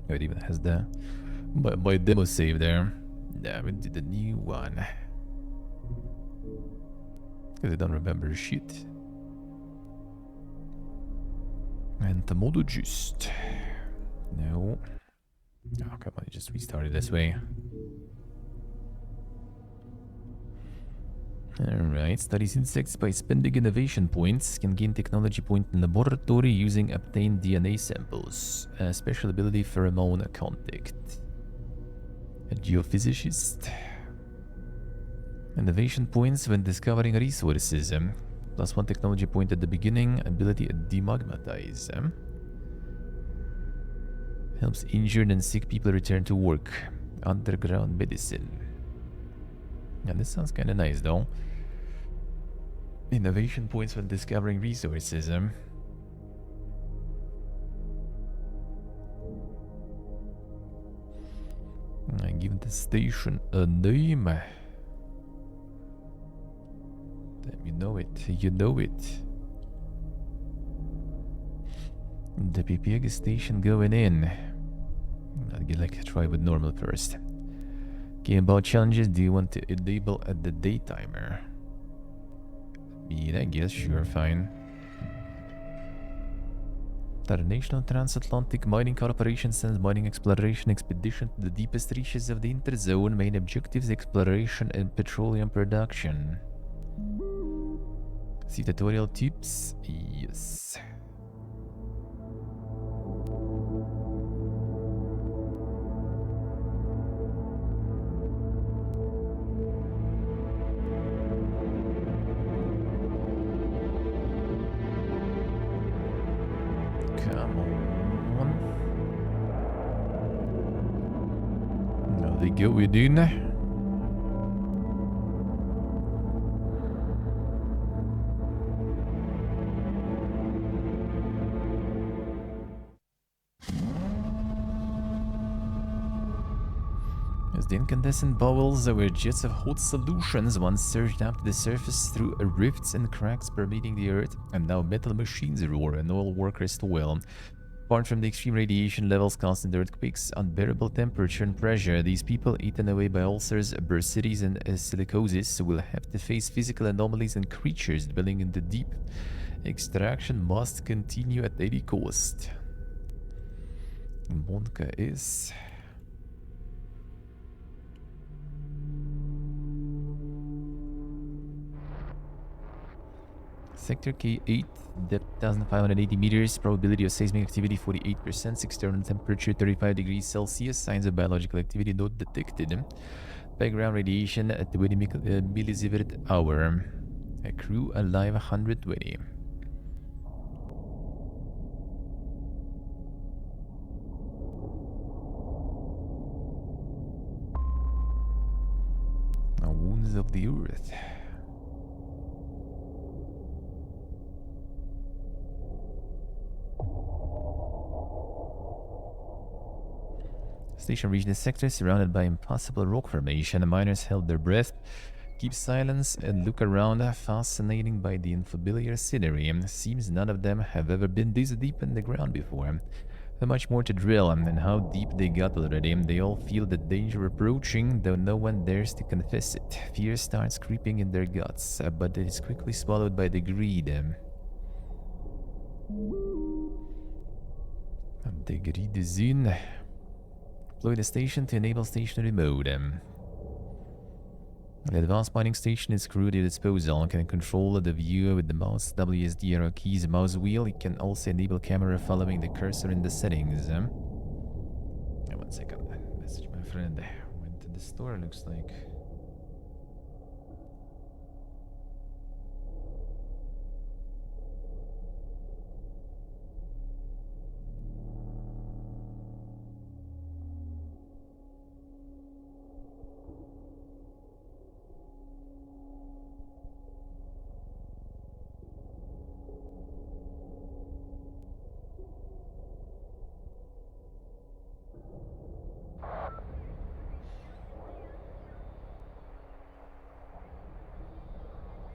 It even has the my demo save there. Yeah, we did the new one. Because I don't remember shit. And the modo just. No. Oh, come on, just restart it this way. Alright, studies insects by spending innovation points, can gain technology point in laboratory using obtained DNA samples. A special ability pheromone contact. A geophysicist. Innovation points when discovering resources. Plus one technology point at the beginning, ability demagmatize. Helps injured and sick people return to work. Underground medicine. Yeah, this sounds kind of nice though. Innovation points when discovering resources. I give the station a name. Damn, you know it. You know it. The PPG station going in. I'll get like try with normal first. Game about challenges. Do you want to enable at the daytimer? I guess, sure, fine. International Transatlantic Mining Corporation sends mining exploration expedition to the deepest reaches of the interzone. Main objectives: exploration and petroleum production. See tutorial tips? Yes. Come on. Now they go within. As the incandescent bowels were jets of hot solutions once surged up to the surface through rifts and cracks permeating the earth, and now metal machines roar and oil workers toil. Apart from the extreme radiation levels, constant earthquakes, unbearable temperature and pressure, these people, eaten away by ulcers, bursitis, and silicosis, will have to face physical anomalies and creatures dwelling in the deep. Extraction must continue at any cost. Monka is... Sector K8, depth 1580 meters, probability of seismic activity 48%, external temperature 35 degrees Celsius, signs of biological activity not detected. Background radiation at 20 millisievert hour. A crew alive 120. Wounds of the earth. Station reached the sector surrounded by impossible rock formation. The miners held their breath, keep silence, and look around, fascinating by the unfamiliar scenery. Seems none of them have ever been this deep in the ground before. There's much more to drill, and how deep they got already. They all feel the danger approaching, though no one dares to confess it. Fear starts creeping in their guts, but it is quickly swallowed by the greed. The greed is in. Deploy the station to enable stationary mode. The advanced mining station is crew at your disposal. Can control the view with the mouse WSD arrow keys mouse wheel. It can also enable camera following the cursor in the settings. 1 second. Message my friend. Went to the store, looks like.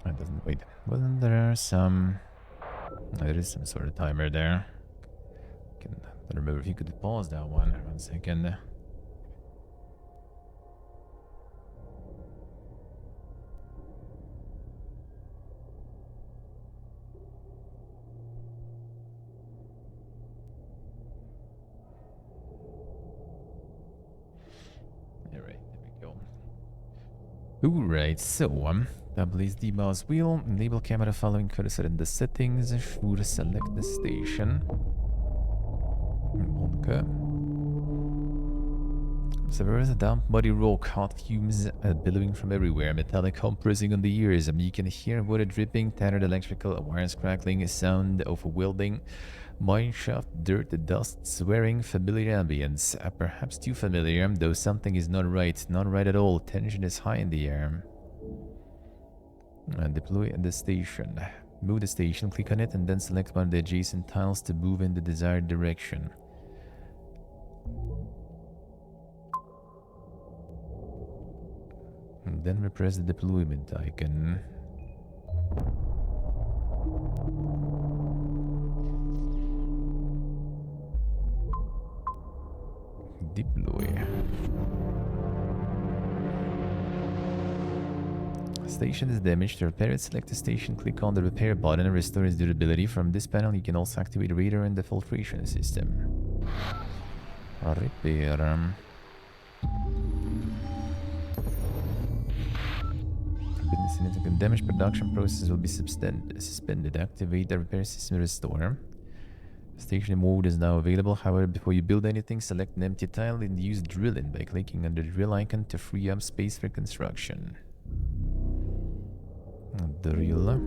It doesn't wait. Wasn't there some? There is some sort of timer there. Can don't remember if you could pause that one. 1 second. Alright, there we go. Alright, so double is the mouse wheel, enable camera following cursor in the settings, sure select the station. Okay. So there is a damp muddy rock, hot fumes billowing from everywhere, metallic hum pressing on the ears. You can hear water dripping, tattered electrical wires crackling, a sound of welding, mine shaft, dirt, dust, swearing, familiar ambience. Perhaps too familiar, though something is not right at all. Tension is high in the air. Deploy the station. Move the station, click on it, and then select one of the adjacent tiles to move in the desired direction. And then repress the deployment icon. Deploy. Station is damaged. To repair it, select the station, click on the repair button and restore its durability. From this panel, you can also activate the radar and the filtration system. Repair. Significant damage, production process will be suspended. Activate the repair system, restore. Station mode is now available. However, before you build anything, select an empty tile and use drilling by clicking on the drill icon to free up space for construction. Drill.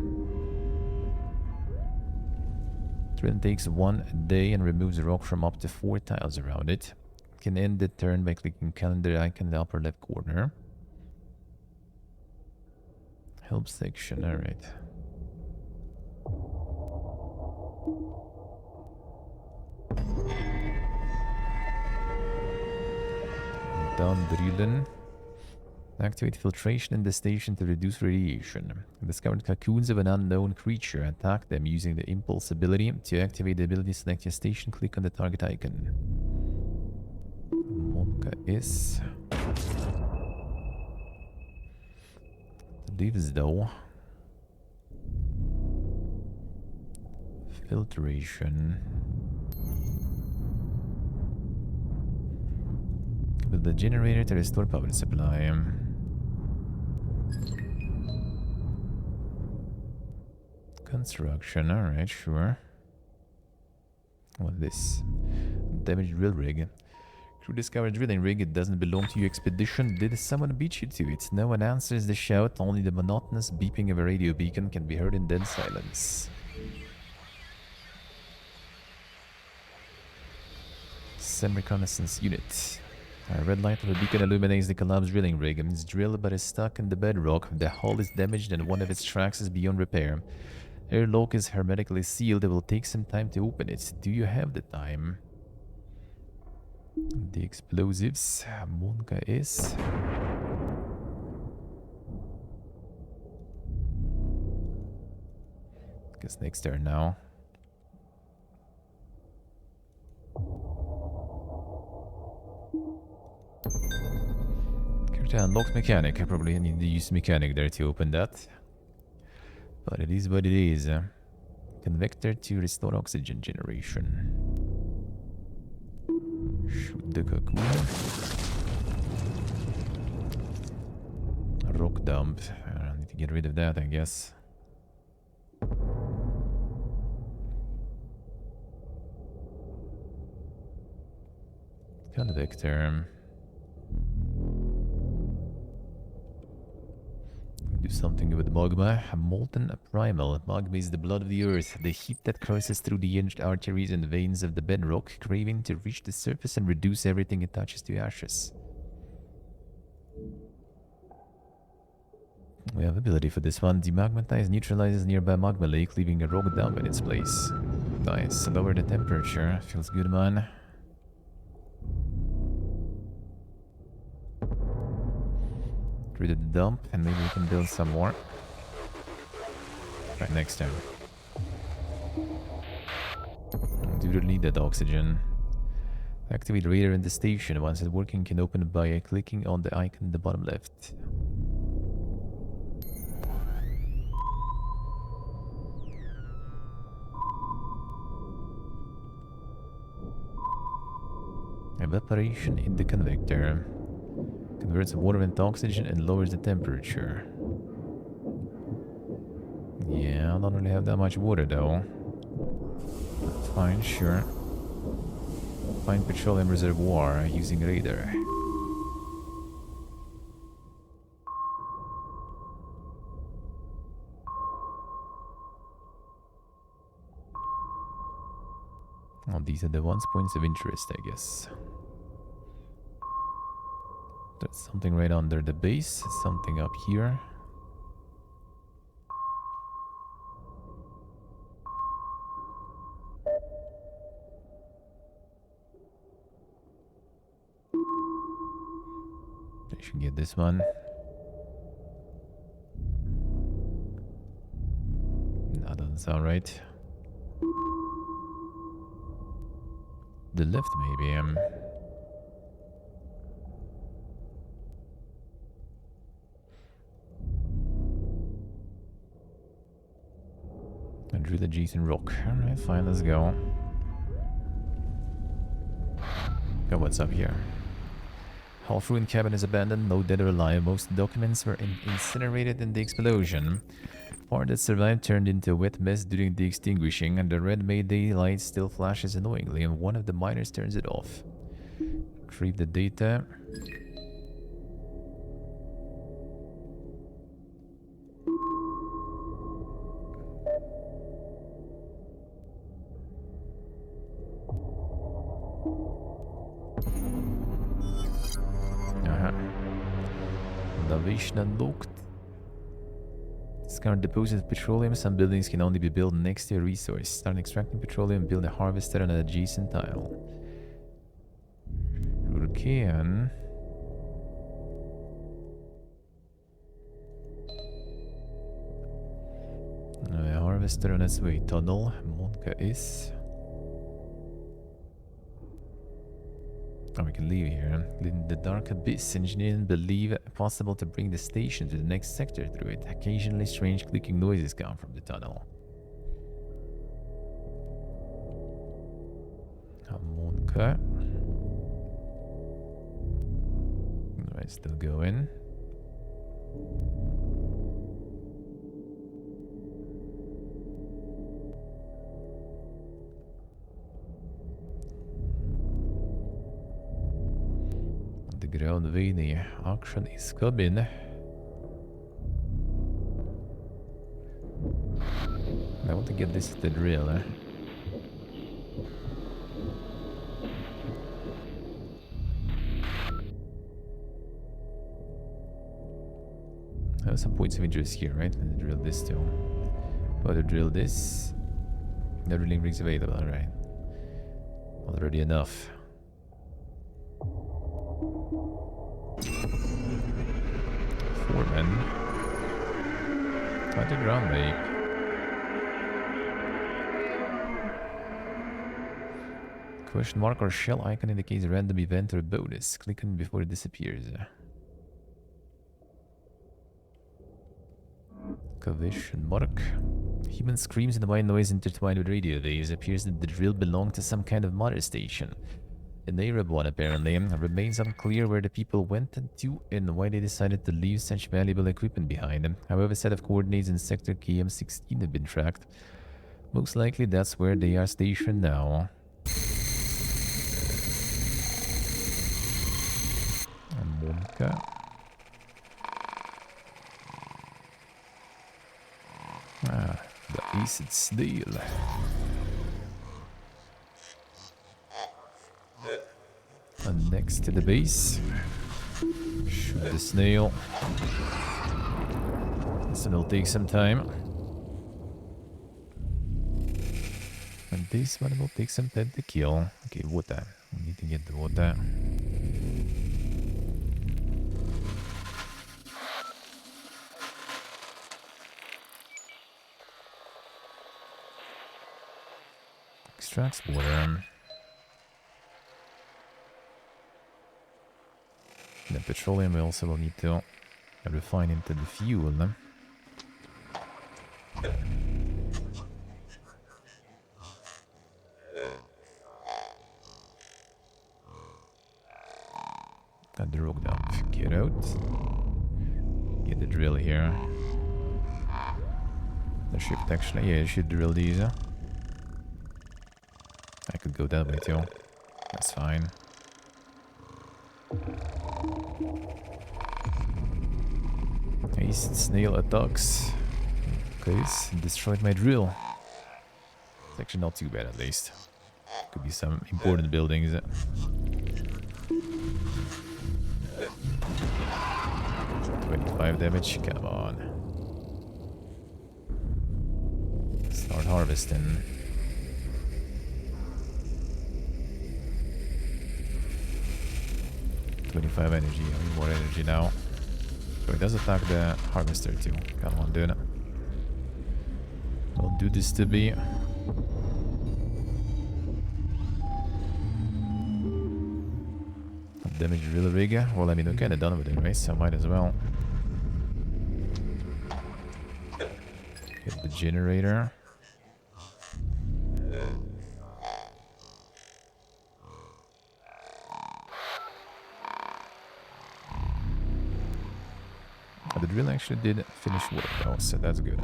Drill takes 1 day and removes rock from up to 4 tiles around it. You can end the turn by clicking calendar icon in the upper left corner. Help section, alright. Done drilling. Activate filtration in the station to reduce radiation. Discovered cocoons of an unknown creature. Attack them using the impulse ability. To activate the ability, select your station, click on the target icon. Monka is... Leaves though. Filtration. With the generator to restore power supply. Construction, alright, sure. What's this? Damaged drill rig. Crew discovered drilling rig. It doesn't belong to your expedition. Did someone beat you to it? No one answers the shout. Only the monotonous beeping of a radio beacon can be heard in dead silence. Semi-reconnaissance unit. A red light of a beacon illuminates the collapsed drilling rig. It's drilled but is stuck in the bedrock. The hull is damaged and one of its tracks is beyond repair. Airlock is hermetically sealed. It will take some time to open it. Do you have the time? The explosives. Monka is... Guess next turn now. Character unlocked mechanic. I probably need to use mechanic there to open that. But it is what it is. Convector to restore oxygen generation. Shoot the cocoon. Rock dump. I need to get rid of that, I guess. Convector. Do something with magma. Molten primal. Magma is the blood of the earth, the heat that courses through the hinged arteries and veins of the bedrock, craving to reach the surface and reduce everything it touches to ashes. We have ability for this one. Demagmatize neutralizes nearby magma lake, leaving a rock dump in its place. Nice. Lower the temperature. Feels good, man. Rid of the dump, and maybe we can build some more. Right, next time. Do you need that oxygen? Activate radar in the station. Once it's working, can open it by clicking on the icon in the bottom left. Evaporation in the convector. Converts water into oxygen and lowers the temperature. Yeah, I don't really have that much water though. Fine, sure. Find petroleum reservoir using radar. Oh, these are the points of interest, I guess. There's something right under the base, something up here. I should get this one. That doesn't sound right. The left, maybe. And drill the Jason rock. Alright, fine, let's go. Oh, what's up here? Half-ruined cabin is abandoned, no dead or alive. Most documents were incinerated in the explosion. Part that survived turned into a wet mess during the extinguishing, and the red Mayday light still flashes annoyingly, and one of the miners turns it off. Retrieve the data. Navigation unlocked. Discovered deposits of petroleum. Some buildings can only be built next to a resource. Start extracting petroleum, build a harvester on an adjacent tile. Sure can. A harvester on its way. Tunnel. Monka is. Oh, we can leave here. In the dark abyss, engineers believe it possible to bring the station to the next sector through it. Occasionally strange clicking noises come from the tunnel. Monka. Alright, still going. The ground veiny auction is coming. I want to get this to the drill. Some points of interest here, right? Let's drill this too. How to drill this? No drilling rigs available, alright. Already enough. Foreman. Quite a ground break. Question mark or shell icon indicates a random event or bonus. Click on it before it disappears. Question mark. Human screams and white noise intertwined with radio waves. Appears that the drill belonged to some kind of mother station. An Arab one, apparently. Remains unclear where the people went to and why they decided to leave such valuable equipment behind them. However, a set of coordinates in sector KM16 have been tracked. Most likely that's where they are stationed now. Monka. Ah, the acid steel. And next to the base, shoot the snail. This one will take some time. And this one will take some time to kill. Okay, water. We need to get the water. Extracts water. The petroleum we also will need to refine into the fuel. No? Got the rock down. Get out. Get the drill here. The ship actually, yeah, it should drill these. I could go that way too. That's fine. Haste snail attacks. Okay, destroyed my drill. It's actually not too bad at least. Could be some important buildings. 25 damage, come on. Start harvesting. $25 energy, I need more energy now. So it does attack the harvester too. Come on, dude. We'll do this to be. Damage really big. Well, I mean, we're kind of done with it anyway, so might as well. Get the generator. The drill actually did finish work though, so that's good.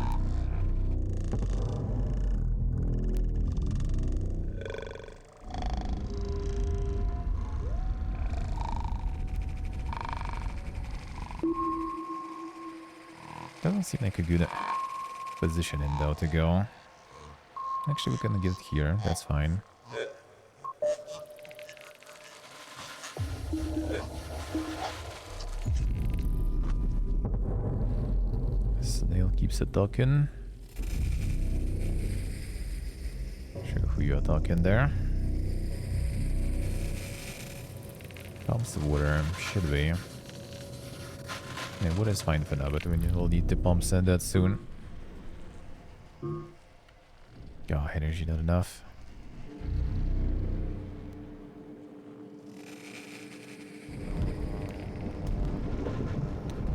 Doesn't seem like a good position in though to go. Actually, we can get it here, that's fine. Snail keeps attacking. Sure who you're attacking there. Pumps the water, should we? Yeah, water is fine for now, but we will need the pumps and that soon. Oh, energy not enough.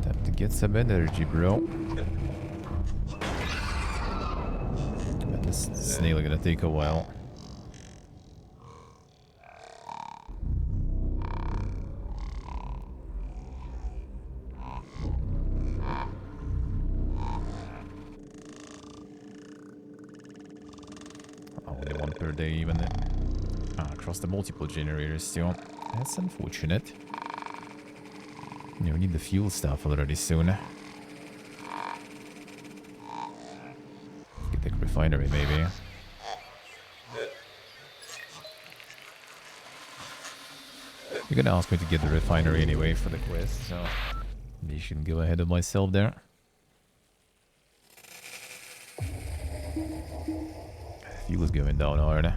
Time to get some energy, bro. But this snail is gonna take a while. Only one per day even. Across the multiple generators still. That's unfortunate. Yeah, we need the fuel stuff already soon. Get the refinery maybe. You're gonna ask me to get the refinery anyway for the quest, so maybe you shouldn't go ahead of myself there. Fuel's going down hard.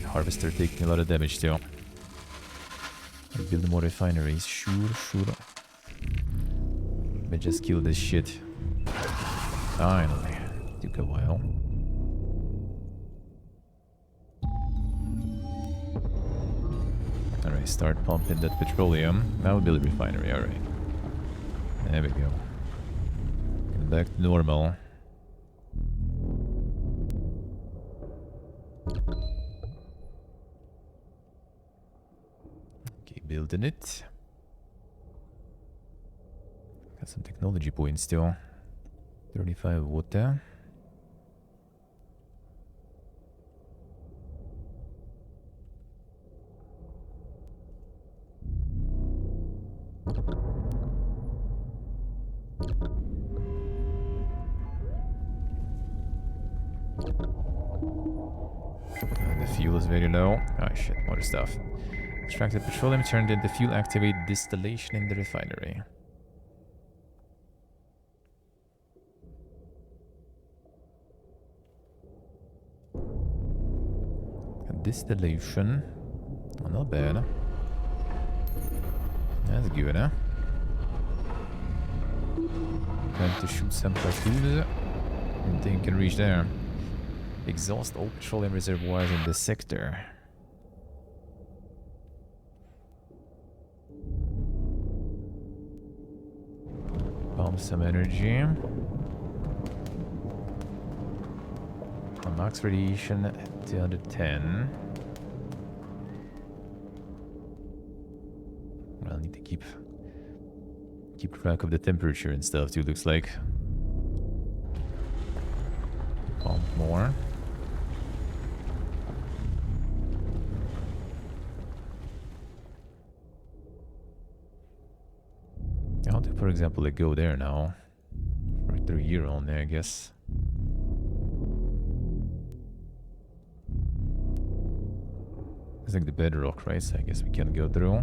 Harvester taking a lot of damage too. Build more refineries, sure. But just kill this shit. Finally. Took a while. Alright, start pumping that petroleum. Now we build a refinery, alright. There we go. Get back to normal. Okay, building it. Got some technology points still. 35 water. The fuel is very low. Oh shit, more stuff. Extracted petroleum turned into fuel, activate distillation in the refinery. Distillation. Oh, not bad. That's good, huh? Time to shoot some platoons. And they can reach there. Exhaust all petroleum reservoirs in this sector. Pump some energy. Max radiation 210. I'll need to keep track of the temperature and stuff too, looks like. Pump more. How to, for example, like go there now for 3 year only, I guess. It's like the bedrock, right? So I guess we can go through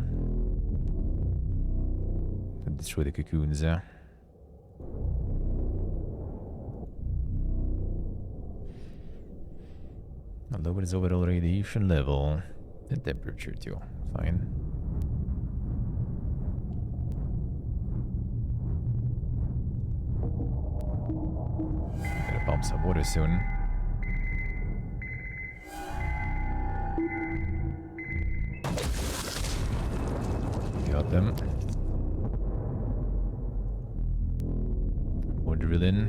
and destroy the cocoons there. And lower its overall radiation level and temperature too. Fine. Gotta pump some water soon. Got them. More drilling.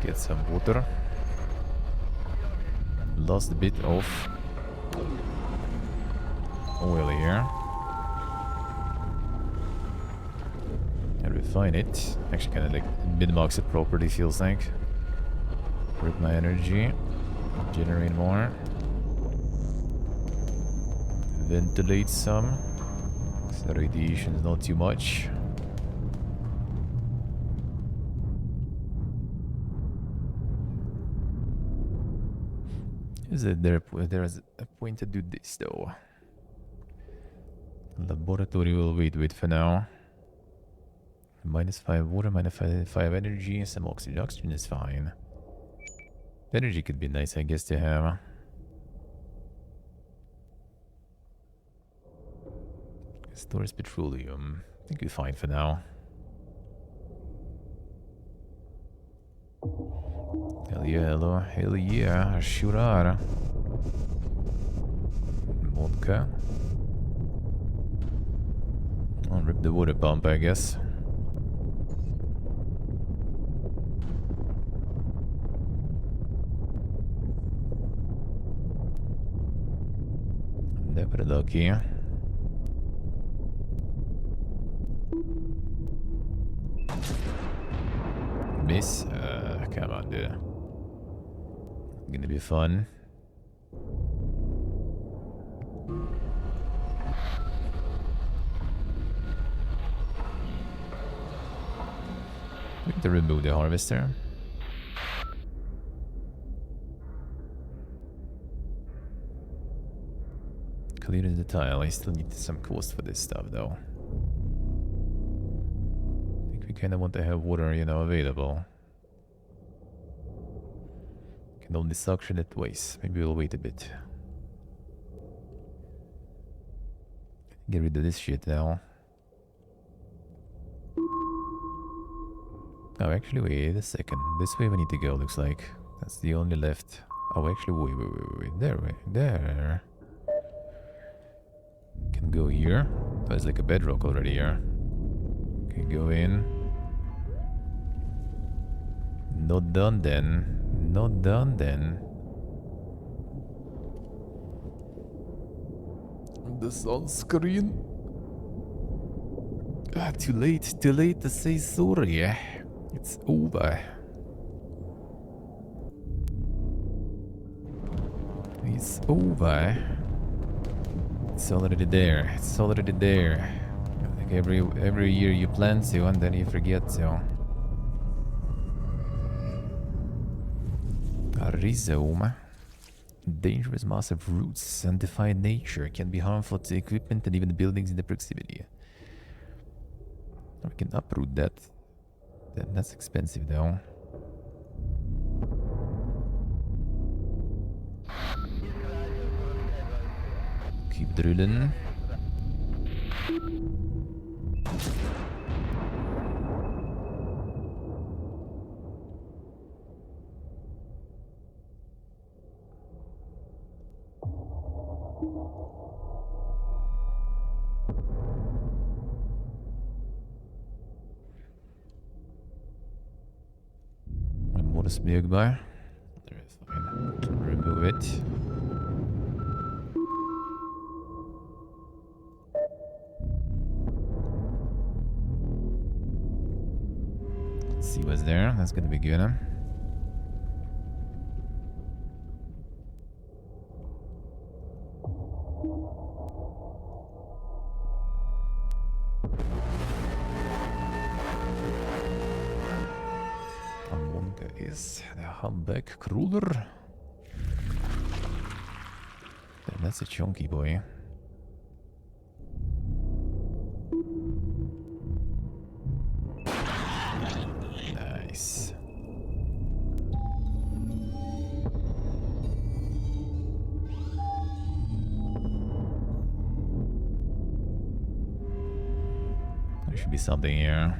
Get some water. Lost a bit of oil here. And refine it. Actually kind of like min-max it properly, feels like. Rip my energy. Generate more. Ventilate some. So the radiation is not too much. Is it there's a point to do this though? Laboratory will wait for now. -5 water, -5 energy, some oxygen. Oxygen is fine. Energy could be nice, I guess, to have. Stores petroleum. I think we're fine for now. Hell yeah, hello. Hell yeah, sure are. Vodka. I'll rip the water pump, I guess. Never lucky. Miss? Come on, dude. Gonna be fun. We have to remove the harvester. Clear the tile. I still need some cost for this stuff, though. I think we kind of want to have water, you know, available. Can only suction it twice. Maybe we'll wait a bit. Get rid of this shit now. Oh, actually, wait a second. This way we need to go, looks like. That's the only left. Oh, actually, wait. There. Can go here. There's like a bedrock already here. Can go in. Not done then. Not done then. The sunscreen. Too late to say sorry. It's over. It's over. It's already there. It's already there. Like every year you plan to and then you forget to. A rhizome. Dangerous massive roots and defy nature can be harmful to equipment and even buildings in the proximity. We can uproot that. That's expensive though. Keep drilling. Modus mjukbar. Remove it. Let's see what's there. That's gonna be good, huh? Is the humpback cruller? That's a chunky boy. Nice. There should be something here.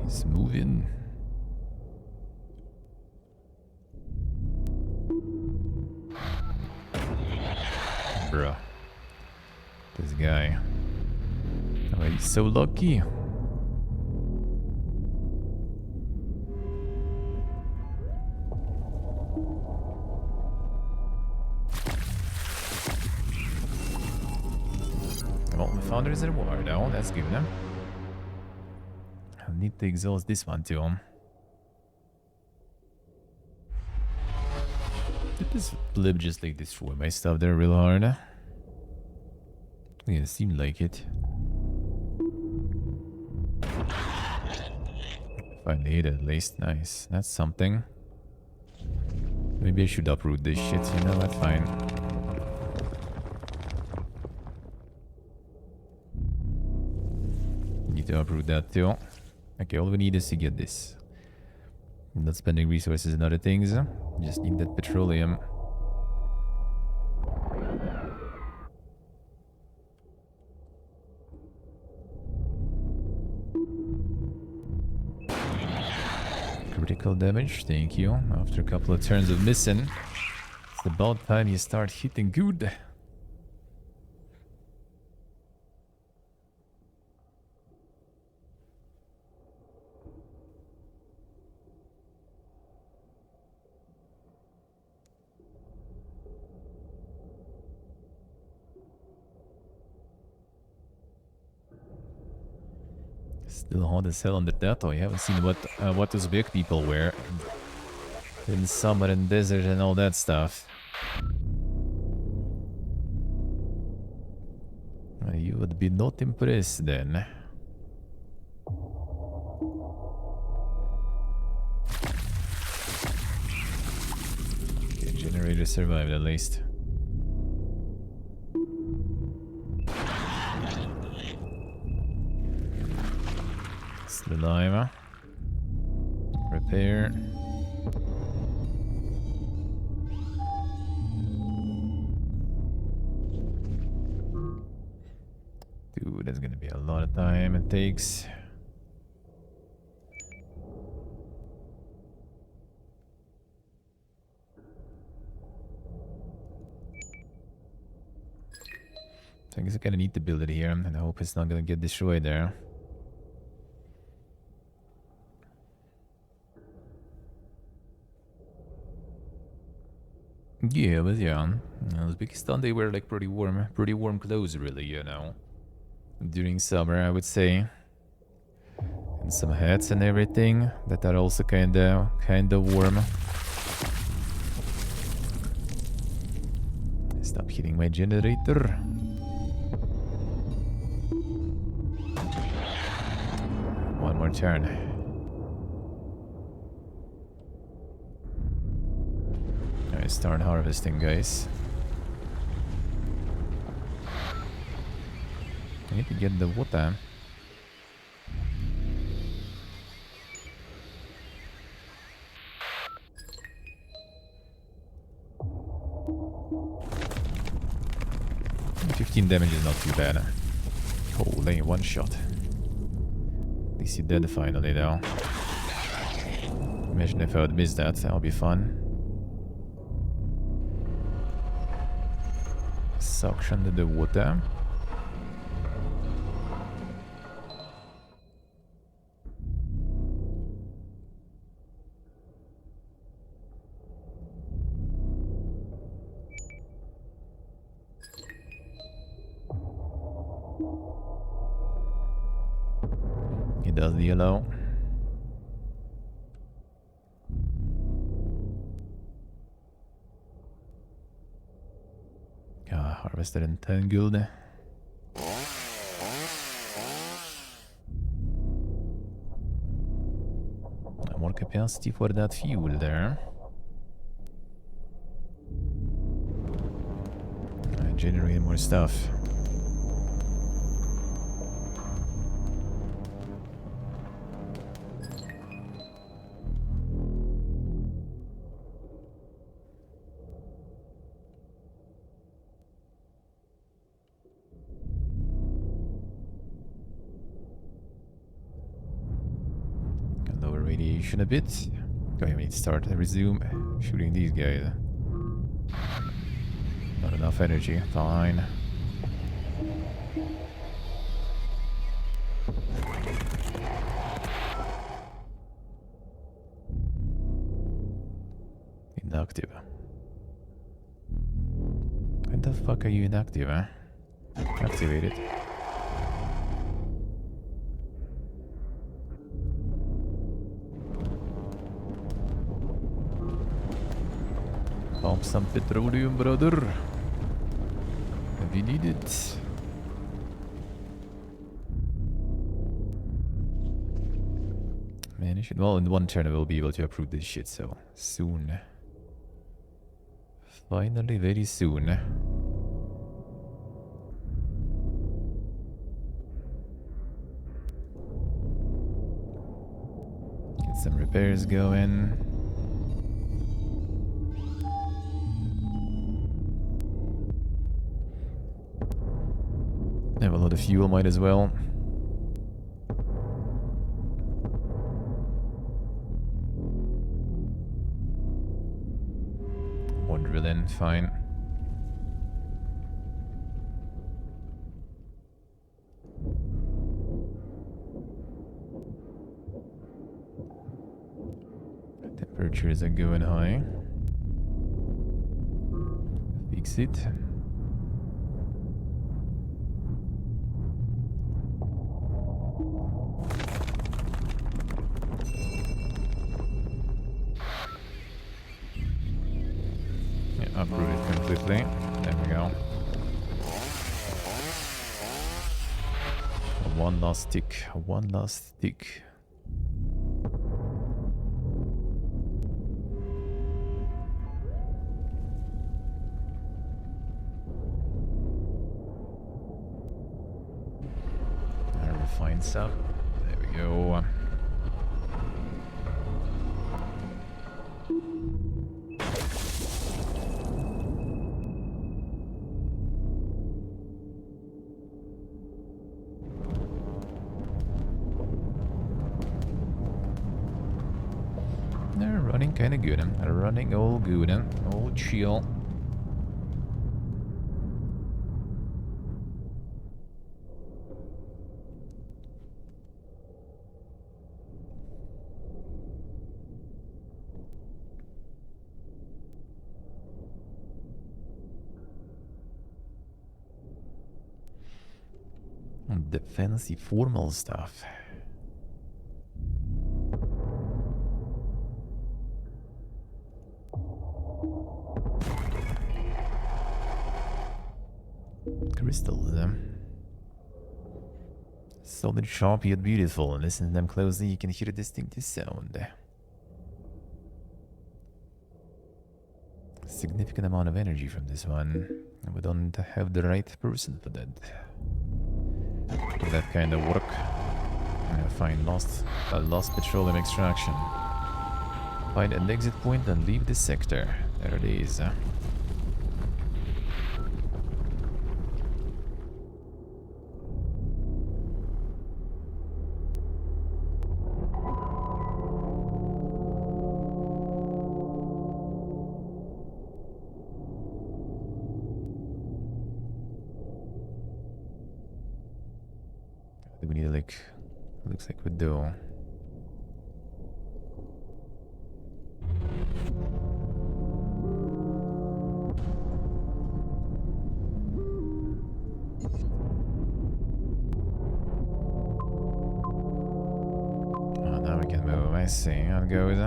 He's moving. Bruh. This guy. Oh, he's so lucky. Well, we found a reservoir now. That's good, huh? I need to exhaust this one too. Did this blip just like destroy my stuff there real hard? Yeah, it seemed like it. Finally hit it at least. Nice. That's something. Maybe I should uproot this shit, you know, that's fine. Need to uproot that too. Okay, all we need is to get this. I'm not spending resources on other things. Just need that petroleum. Critical damage, thank you. After a couple of turns of missing, it's about time you start hitting good. Still hot as hell on the death. Oh, you haven't seen what those big people wear in summer and desert and all that stuff. You would be not impressed then. Okay, generator survived at least. Alive. Repair. Dude, that's gonna be a lot of time it takes. I guess I kinda need to build it here, and I hope it's not gonna get destroyed there. Yeah, but yeah, Uzbekistan, they wear like pretty warm clothes, really, you know, during summer, I would say, and some hats and everything that are also kinda warm. Stop hitting my generator. One more turn. Start harvesting, guys. I need to get the water. $15 damage is not too bad. Holy, one shot. At least you're dead finally, though. Imagine if I would miss that. That would be fun. Suction to the water. It does the yellow. Harvested and tangled. More capacity for that fuel there. Generate more stuff. A bit. Okay, we need to start and resume shooting these guys. Not enough energy. Fine. Inactive. When the fuck are you inactive, huh? Activate it. Pump some petroleum, brother. We need it. Man, you should. Well, in one turn I will be able to approve this shit, so soon. Finally, very soon. Get some repairs going. Have a lot of fuel, might as well. One drill in, fine. Temperatures are going high. Fix it. Uproot it completely. There we go. One last tick. One last tick. Refined stuff. There we go. They're running kind of good. They're running all good. All chill. The fancy formal stuff. Crystals. Solid, sharp, yet beautiful. Listen to them closely, you can hear a distinctive sound. Significant amount of energy from this one. And we don't have the right person for that. That kind of work. Find lost petroleum extraction. Find an exit point and leave the sector. There it is. We need like, looks like we do. I see how it goes.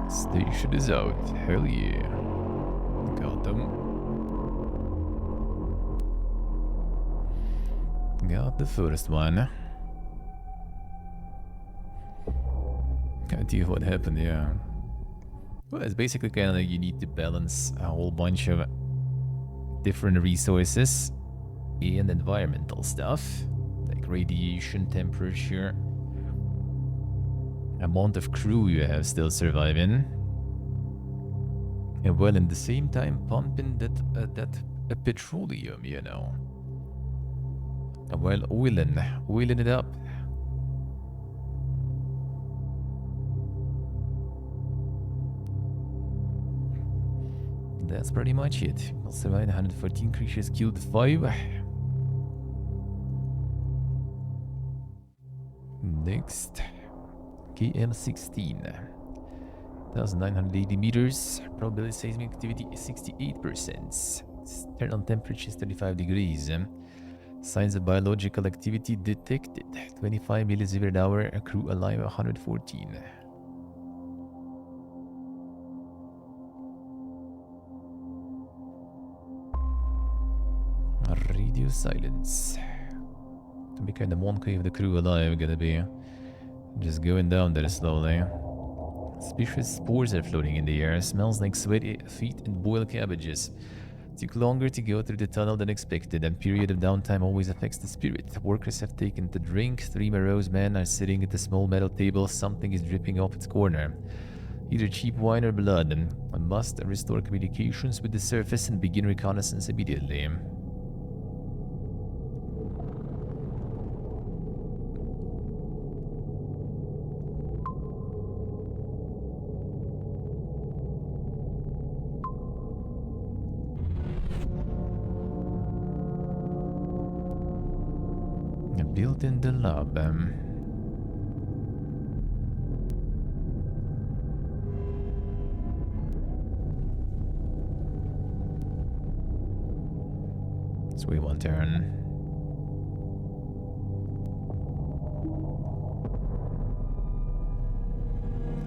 Station is out. Hell yeah. Got them. Got the first one. Can't tell you what happened, yeah. Well, it's basically kind of like you need to balance a whole bunch of different resources and environmental stuff, like radiation, temperature, amount of crew you have still surviving, and while in the same time pumping that petroleum, you know, and while oiling it up. That's pretty much it. We'll survive 114 creatures killed 5. Next, KM16. 1980 meters. Probability seismic activity is 68%. External temperature is 35 degrees. Signs of biological activity detected. 25 millisievert an hour. Crew alive 114. Radio silence. To be kind of monkey of the crew alive, gotta be just going down there slowly. Suspicious spores are floating in the air. Smells like sweaty feet and boiled cabbages. Took longer to go through the tunnel than expected, and period of downtime always affects the spirit. Workers have taken to drink. 3 morose men are sitting at a small metal table. Something is dripping off its corner. Either cheap wine or blood, and I must restore communications with the surface and begin reconnaissance immediately. Built in the lab. So we want turn.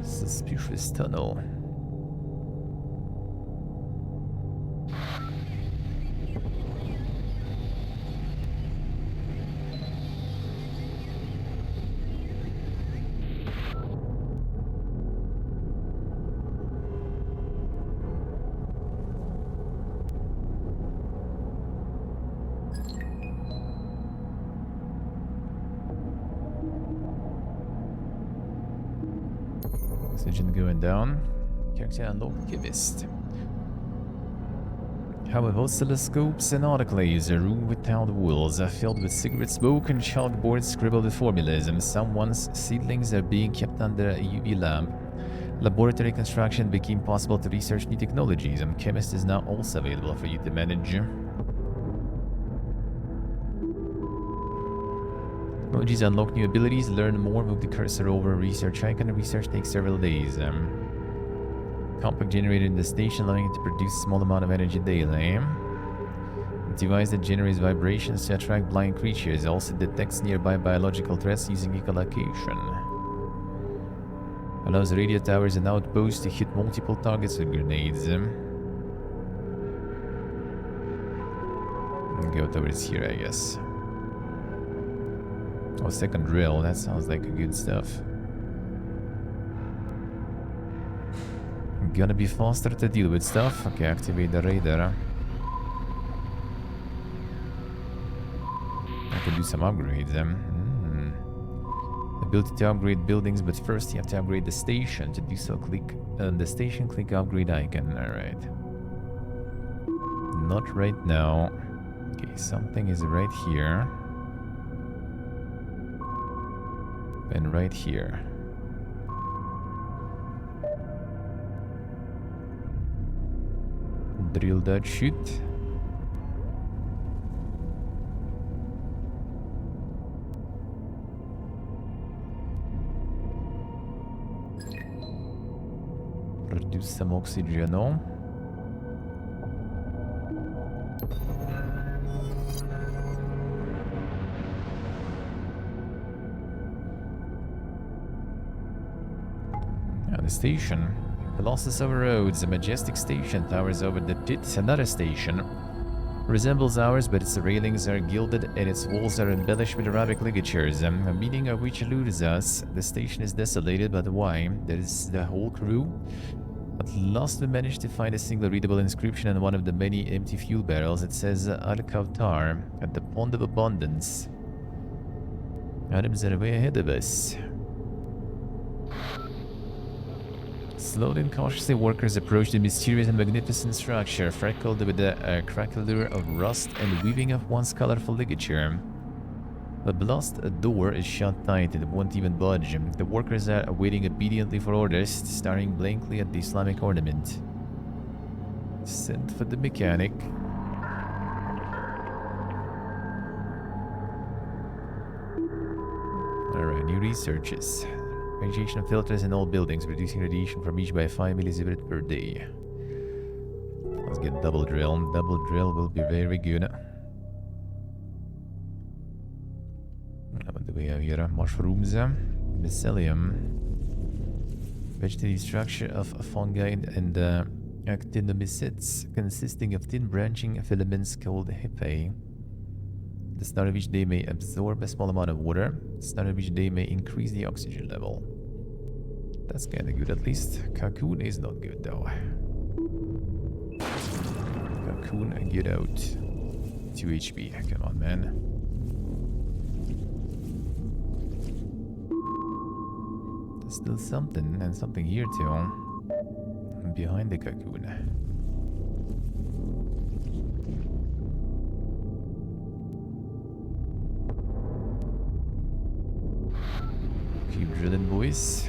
Suspicious tunnel. Oxygen going down. Character unlocked chemist. However, oscilloscopes and autoclaves, a room without walls, are filled with cigarette smoke and chalkboards scribbled with formulas. Someone's seedlings are being kept under a UV lamp. Laboratory construction became possible to research new technologies, and chemist is now also available for you to manage. Technologies unlock new abilities. Learn more. Move the cursor over a research icon. Research takes several days. Compact generator in the station, allowing it to produce a small amount of energy daily. A device that generates vibrations to attract blind creatures. Also detects nearby biological threats using echolocation. Allows radio towers and outposts to hit multiple targets with grenades. Go towards here, I guess. Oh, second drill. That sounds like good stuff. Gonna be faster to deal with stuff. Okay, activate the radar. I can do some upgrades. Ability to upgrade buildings, but first you have to upgrade the station. To do so, click on the station, click upgrade icon. Alright. Not right now. Okay, something is right here. And right here. Drill that shit. Produce some oxygen. The station. Colossus overroads, a majestic station towers over the pit. Another station. Resembles ours, but its railings are gilded and its walls are embellished with Arabic ligatures, a meaning of which eludes us. The station is desolated, but why? There is the whole crew. At last we managed to find a single readable inscription on one of the many empty fuel barrels. It says Al-Kawtar, at the Pond of Abundance. Items are way ahead of us. Slowly and cautiously, workers approach the mysterious and magnificent structure, freckled with a crackle of rust and weaving of once colorful ligature. The blast door is shut tight and it won't even budge. The workers are waiting obediently for orders, staring blankly at the Islamic ornament. Sent for the mechanic. Alright, new researches. Radiation filters in all buildings, reducing radiation from each by 5 millisievert per day. Let's get double drill. Double drill will be very good. What do we have here? Mushrooms, mycelium, vegetative structure of fungi and actinomycetes, consisting of thin branching filaments called hyphae. The start of each day may absorb a small amount of water. The start of each day may increase the oxygen level. That's kinda good at least. Cocoon is not good though. Cocoon, get out. 2 HP, come on man. There's still something, and something here too. Behind the cocoon. Keep drilling, boys.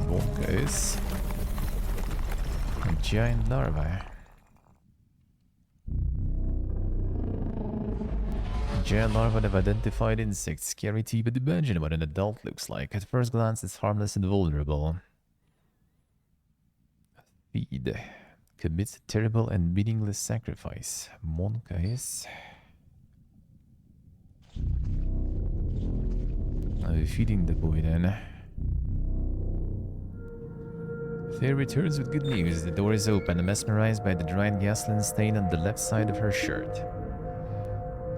Bonkers. A giant larva. Giant larva of identified insects. Scary to but imagine what an adult looks like. At first glance, it's harmless and vulnerable. Feed. Commits a terrible and meaningless sacrifice. Monkeyes. I'll be feeding the boy then. Faye returns with good news. The door is open, mesmerized by the dried gasoline stain on the left side of her shirt.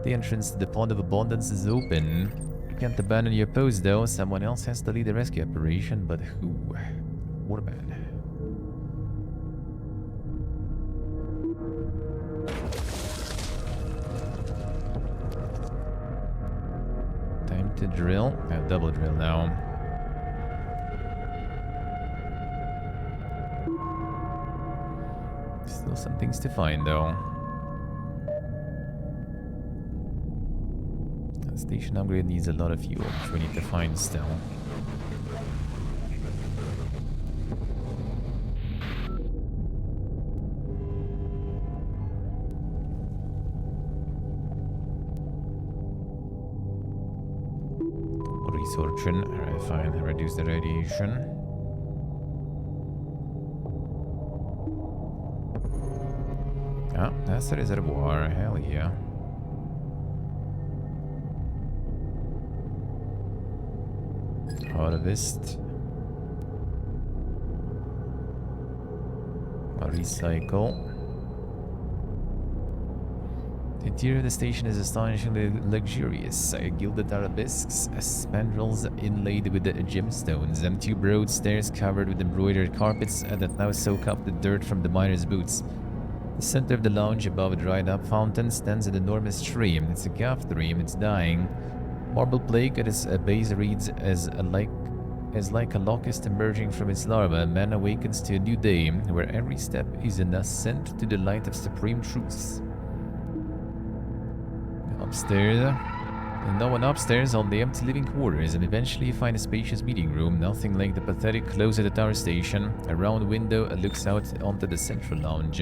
The entrance to the Pond of Abundance is open. You can't abandon your post though. Someone else has to lead the rescue operation, but who? Warman. Time to drill. I have double drill now. Still some things to find though. The station upgrade needs a lot of fuel, which we need to find still. Resorption. Alright, fine. Reduce the radiation. Ah, that's the reservoir. Hell yeah. Harvest. Recycle. The interior of the station is astonishingly luxurious. Gilded arabesques, spandrels inlaid with gemstones, and 2 broad stairs covered with embroidered carpets that now soak up the dirt from the miners' boots. The center of the lounge, above a dried-up fountain, stands an enormous tree. It's a gaff tree, it's dying. Marble plaque at its base reads as like a locust emerging from its larva. Man awakens to a new day, where every step is an ascent to the light of supreme truths. Upstairs. No one upstairs, only empty living quarters, and eventually you find a spacious meeting room, nothing like the pathetic closet at our station. A round window looks out onto the central lounge.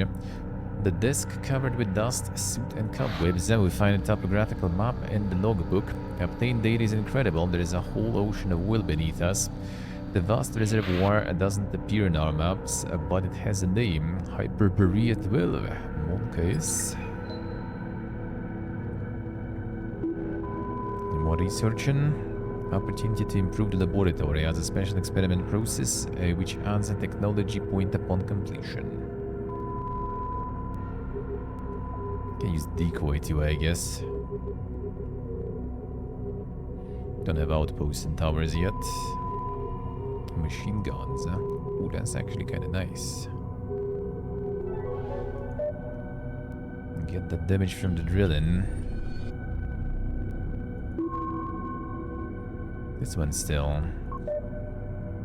The desk covered with dust, soot and cobwebs. We find a topographical map and the logbook. Obtained data is incredible. There is a whole ocean of will beneath us. The vast reservoir doesn't appear in our maps, but it has a name. Hyperborea 12. Monkey's. More researching. Opportunity to improve the laboratory as a special experiment process, which adds a technology point upon completion. Can use decoy too, I guess. Don't have outposts and towers yet. Machine guns, huh? Ooh, that's actually kind of nice. Get the damage from the drilling. This one still.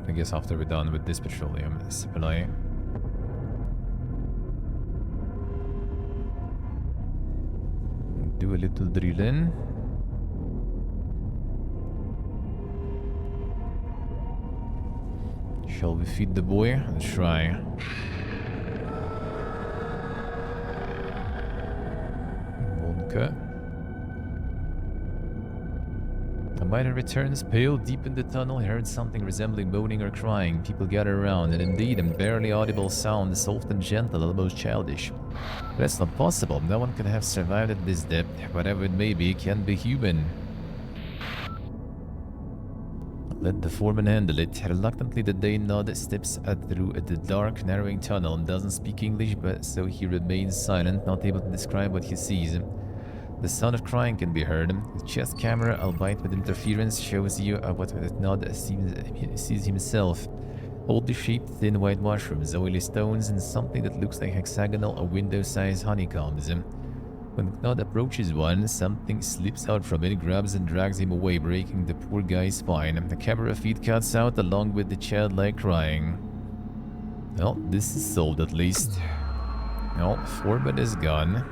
I guess after we're done with this petroleum supply. Do a little drilling. Shall we feed the boy? Let's try. Wonka. A miner returns, pale, deep in the tunnel. He heard something resembling moaning or crying. People gather around, and indeed, a barely audible sound, soft and gentle, almost childish. But that's not possible. No one can have survived at this depth. Whatever it may be, can be human. Let the foreman handle it. Reluctantly, the Daynod steps through the dark, narrowing tunnel and doesn't speak English, but so he remains silent, not able to describe what he sees. The sound of crying can be heard. The chest camera, albeit with interference, shows you what Nod sees himself. Oddly shaped, thin white mushrooms, oily stones, and something that looks like hexagonal or window-sized honeycombs. When Nod approaches one, something slips out from it, grabs and drags him away, breaking the poor guy's spine. The camera feed cuts out along with the childlike crying. Well, this is solved at least. Well, foreman is gone.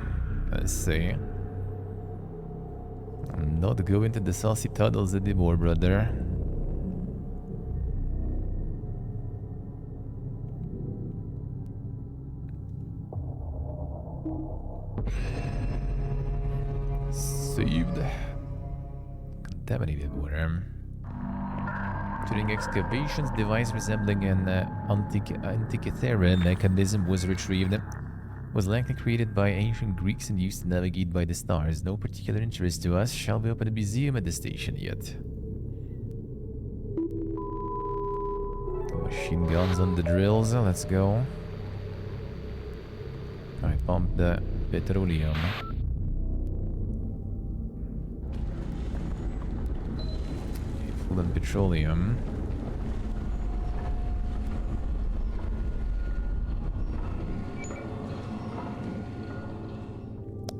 Let's see. I'm not going to the saucy tunnels anymore, brother. Saved. Contaminated water. During excavations, device resembling an Antikythera mechanism was retrieved. Was likely created by ancient Greeks and used to navigate by the stars. No particular interest to us. Shall we open a museum at the station yet? Machine guns on the drills. Let's go. I pumped the petroleum. Full on petroleum.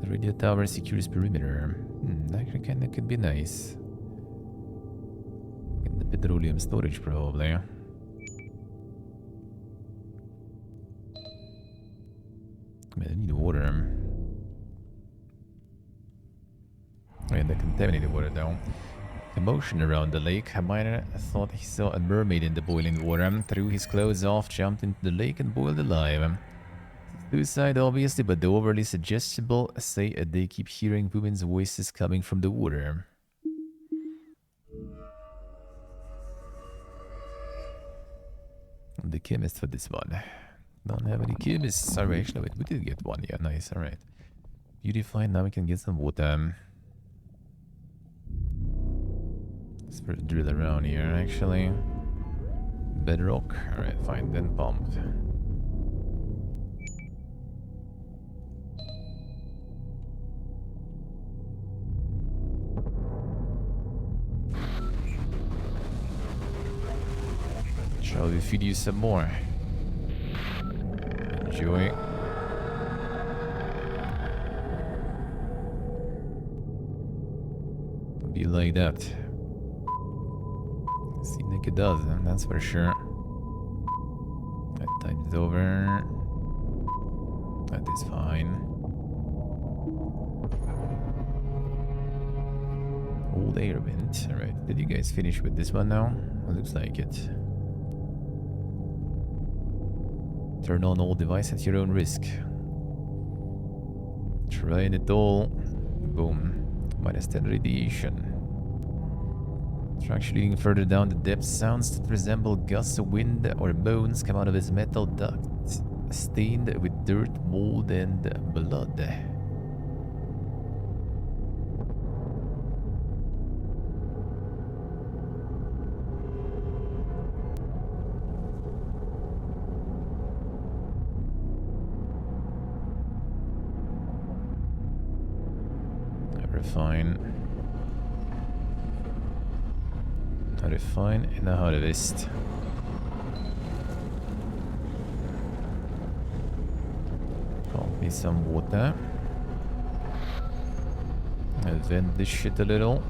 The radio tower secures perimeter. Actually kinda could be nice. In the petroleum storage probably. I need water. Oh yeah, the contaminated water though. Commotion around the lake. A miner thought he saw a mermaid in the boiling water. Threw his clothes off, jumped into the lake and boiled alive. Suicide obviously, but the overly suggestible say they keep hearing women's voices coming from the water. The chemist for this one. Don't have any chemists. Sorry, actually, wait, we did get one. Yeah, nice, alright. Beautified, now we can get some water. Let's drill around here, actually. Bedrock. Alright, fine, then pumped. Shall we feed you some more? Enjoy. Be like that. Seems like it does, that's for sure. That time's over. That is fine. Old air vent. Alright, did you guys finish with this one now? It looks like it. Turn on all device at your own risk. Trying it all. Boom. -10 radiation. Traction leading further down the depth. Sounds that resemble gusts of wind or moans come out of his metal duct, stained with dirt, mold, and blood. Refine. Refine in a harvest. Pump me some water. And vent this shit a little.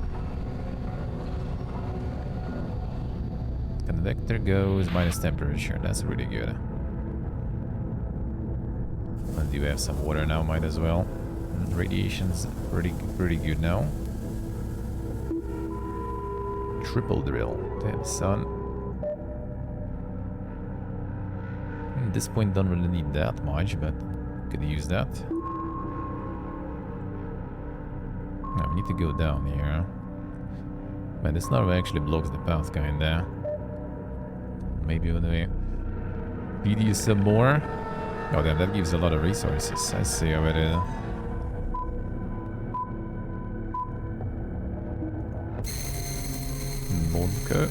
Convector goes minus temperature. That's really good. And do we have some water now? Might as well. Radiation's pretty good now. Triple drill. Damn, son. At this point, don't really need that much, but could use that. No, we need to go down here. But this now actually blocks the path, kinda. Maybe when we feed you some more. Oh, damn, that gives a lot of resources. I see already. Monka.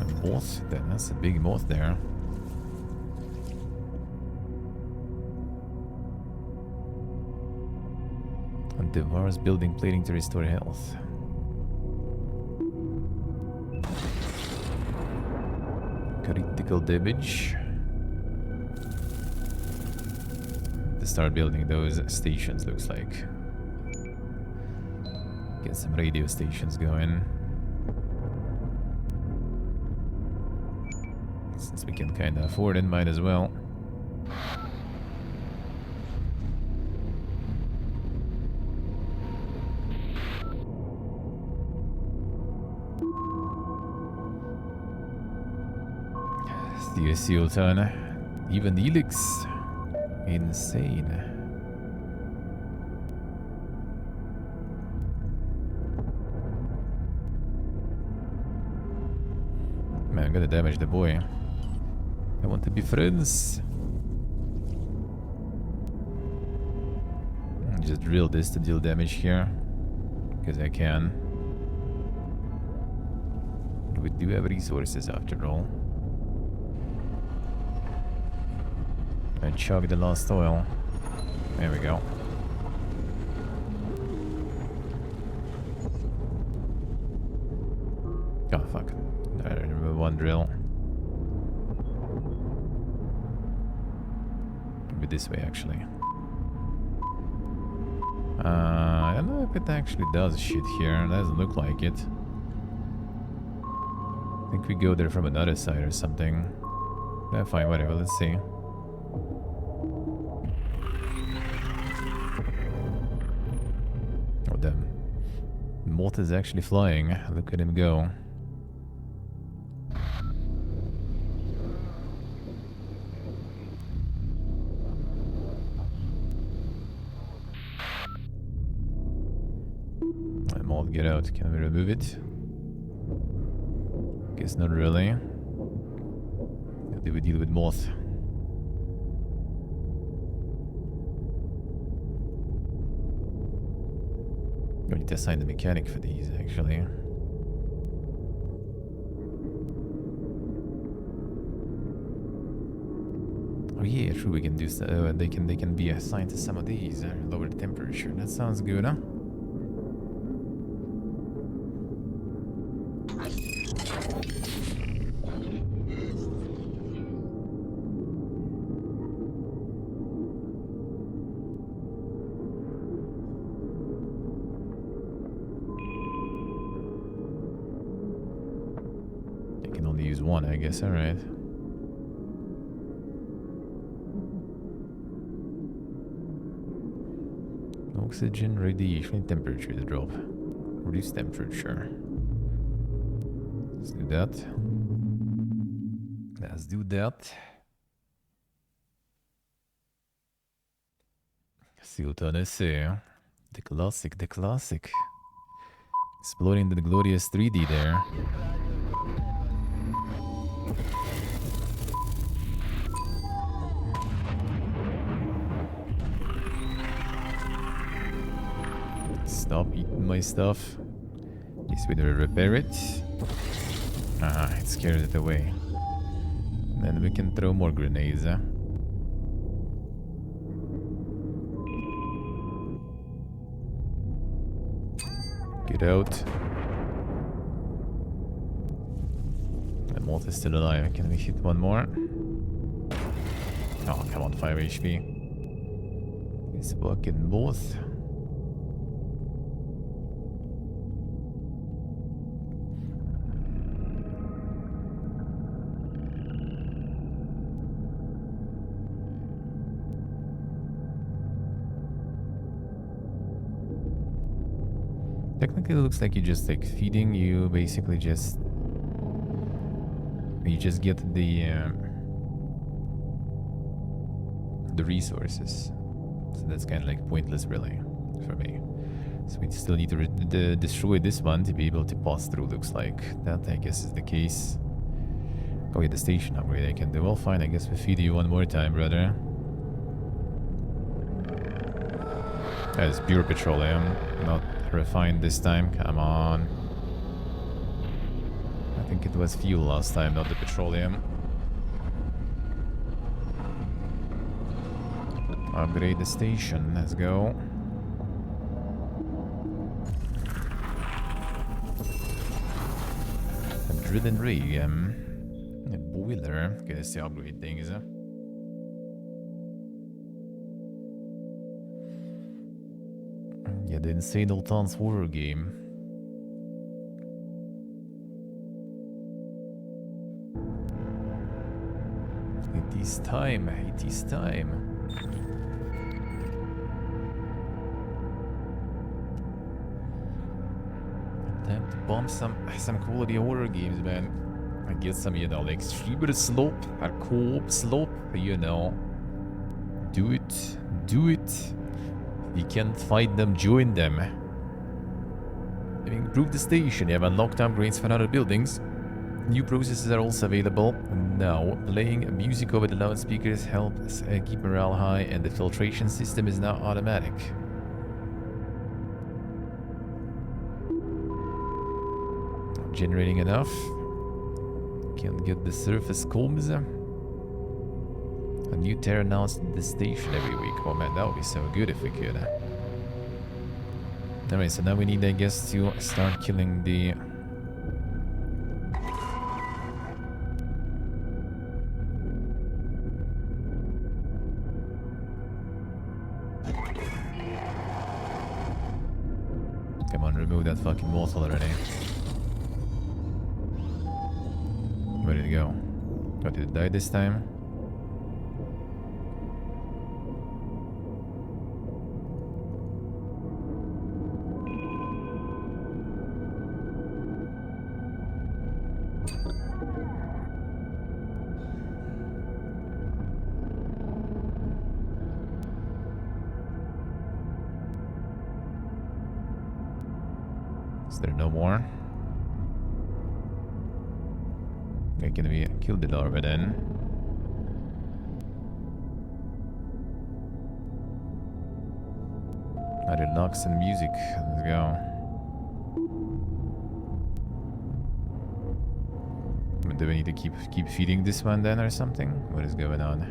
A moth. Then that's a big moth there. And devours building plating to restore health. Critical damage. To start building those stations, looks like. Get some radio stations going. Since we can kind of afford it, might as well. Sultan. Even Helix. Insane. Man, I'm gonna damage the boy. I want to be friends. Just drill this to deal damage here. Because I can. We do have resources after all. And chug the last oil. There we go. Oh, fuck. I remember one drill. Maybe this way, actually. I don't know if it actually does shit here. It doesn't look like it. I think we go there from another side or something. Yeah, fine, whatever. Let's see. Oh, damn. Moth is actually flying. Look at him go. Moth, get out. Can we remove it? Guess not really. How do we deal with moth? We need to assign the mechanic for these, actually. Oh yeah, true. We can do. They can be assigned to some of these. Lower the temperature. That sounds good, huh? One, I guess. All right. Oxygen, radiation, temperature to drop. Reduce temperature. Let's do that. Let's do that. Sultan essay. The classic, the classic. Exploding the glorious 3D there. Stop eating my stuff. Guess we better repair it. Ah, it scared it away. Then we can throw more grenades, huh? Get out. The moth is still alive. Can we hit one more? Oh, come on, 5 HP. It's fucking moth. Technically, it looks like you're just like feeding. You basically just get the resources. So that's kind of like pointless, really, for me. So we still need to destroy this one to be able to pass through. Looks like that, I guess, is the case. Oh yeah, the station upgrade I can do. Well, fine. I guess we feed you one more time, brother. That is pure petroleum, not refined this time. Come on. I think it was fuel last time, not the petroleum. Upgrade the station. Let's go. A drill and rig. A boiler. Okay, that's the upgrade thing, is it? Yeah, the Insane Old Town's horror game. It is time. It is time. Time to bomb some quality horror games, man. I get some, you know, like streamer slope, or co-op slope, you know. Do it. Do it. You can't fight them, join them. Having improved the station, you have unlocked upgrades for other buildings. New processes are also available. Now, playing music over the loudspeakers helps keep morale high, and the filtration system is now automatic. Generating enough. Can get the surface comms. A new terror announced at the station every week. Oh man, that would be so good if we could. Alright, so now we need, I guess, to start killing the... Come on, remove that fucking moth already. Where did it go? Oh, did it die this time? Is there no more? Okay, can we kill the larva then? I did knocks and music. Let's go. Do we need to keep feeding this one then or something? What is going on?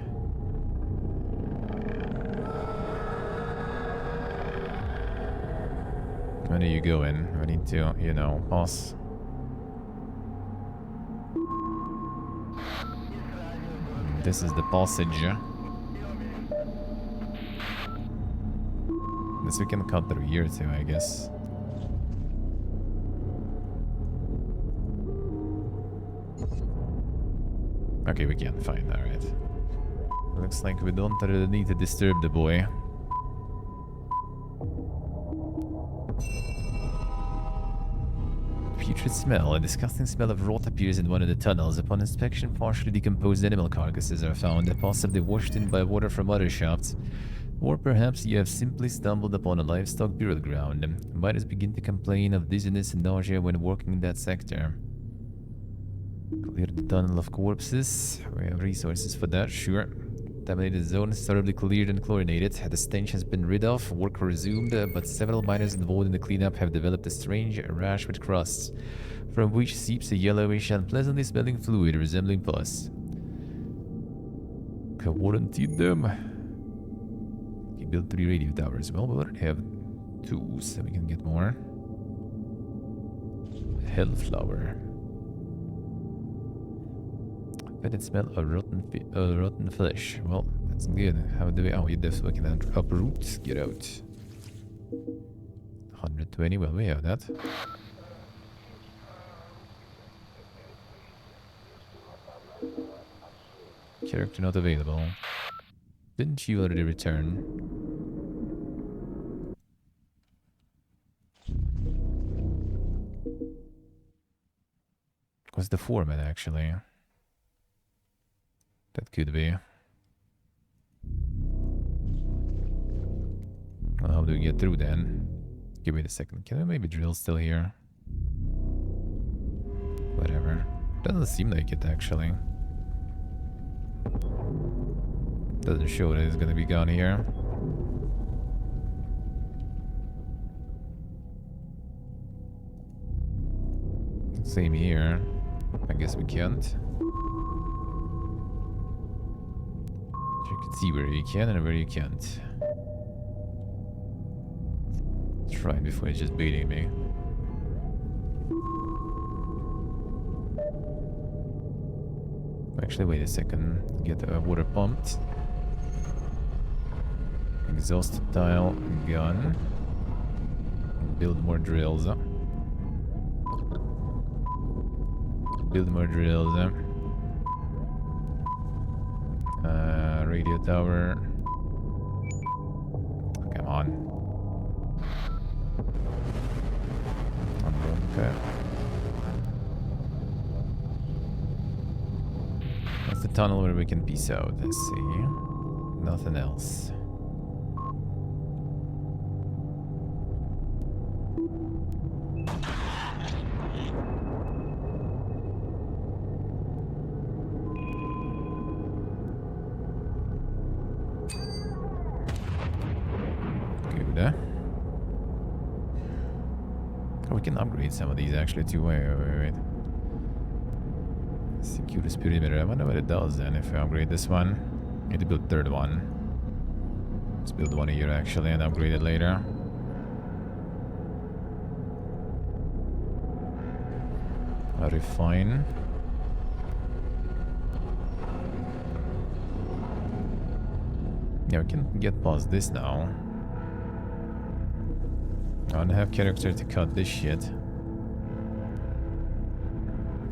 When are you going? I need to, you know, pause. This is the passage. This we can cut through here too, I guess. Okay, we can, fine, alright. Looks like we don't really need to disturb the boy. Putrid smell. A disgusting smell of rot appears in one of the tunnels. Upon inspection, partially decomposed animal carcasses are found, possibly washed in by water from other shafts. Or perhaps you have simply stumbled upon a livestock burial ground. Miners begin to complain of dizziness and nausea when working in that sector. Clear the tunnel of corpses. We have resources for that, sure. Contaminated zone is thoroughly cleared and chlorinated. The stench has been rid of, work resumed, but several miners involved in the cleanup have developed a strange rash with crusts, from which seeps a yellowish, unpleasantly smelling fluid resembling pus. Quarantined them. You built 3 radio towers. Well, we already have 2, so we can get more. Hellflower. I did smell a rotten flesh. Well, that's good. How do we... Oh, you definitely can uproot. Get out. 120. Well, we have that. Character not available. Didn't you already return? Was the foreman actually? That could be. Well, how do we get through then? Give me a second. Can I maybe drill still here? Whatever. Doesn't seem like it actually. Doesn't show that it's gonna be gone here. Same here. I guess we can't. You can see where you can and where you can't. Try it before it's just baiting me. Actually, wait a second. Get the water pumped. Exhaust tile gun. Build more drills. Build more drills. Radio tower. Come on. Okay. That's the tunnel where we can peace out. Let's see. Nothing else. We can upgrade some of these actually too. Wait. Secure this perimeter. I wonder what it does then if I upgrade this one. Need to build third one. Let's build one here actually and upgrade it later. Refine. Yeah, we can get past this now. I don't have character to cut this shit.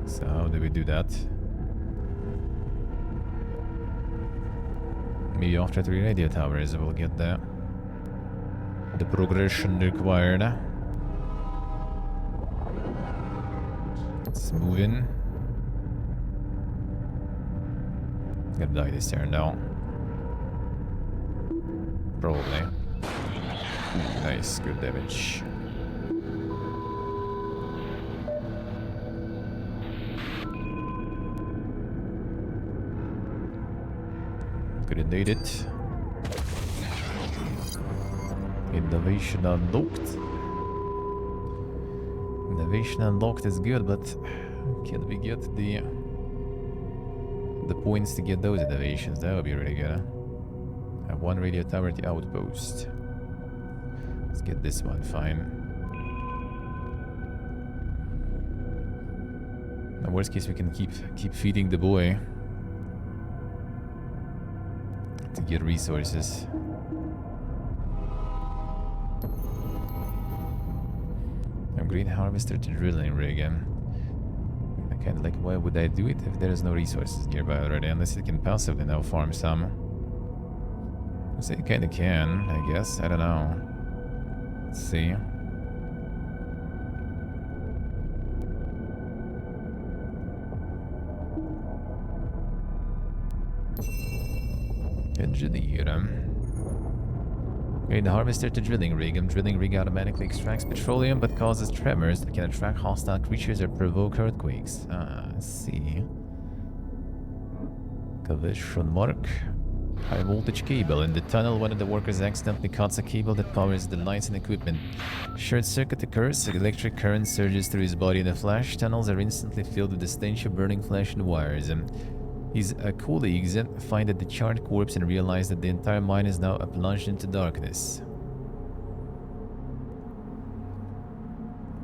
So how do we do that? Maybe after 3 radio towers we'll get the progression required. Let's move in. Gonna die this turn now. Probably. Nice, good damage. Grenade it. Innovation unlocked. Innovation unlocked is good, but can we get the points to get those innovations? That would be really good. Have 1 radio tower at the outpost. Let's get this one, fine. In the worst case, we can keep feeding the boy to get resources. Upgrade harvester to drilling rig. I kind of like, why would I do it if there is no resources nearby already? Unless it can passively now farm some. So it kind of can, I guess. I don't know. Let's see. Engineer. Okay, the harvester to drilling rig. Drilling rig automatically extracts petroleum but causes tremors that can attract hostile creatures or provoke earthquakes. Ah, I see. Collision mark. High voltage cable. In the tunnel, one of the workers accidentally cuts a cable that powers the lights and equipment. Short circuit occurs, electric current surges through his body in a flash. Tunnels are instantly filled with the stench of burning flesh and wires. His colleagues find the charred corpse and realize that the entire mine is now plunged into darkness.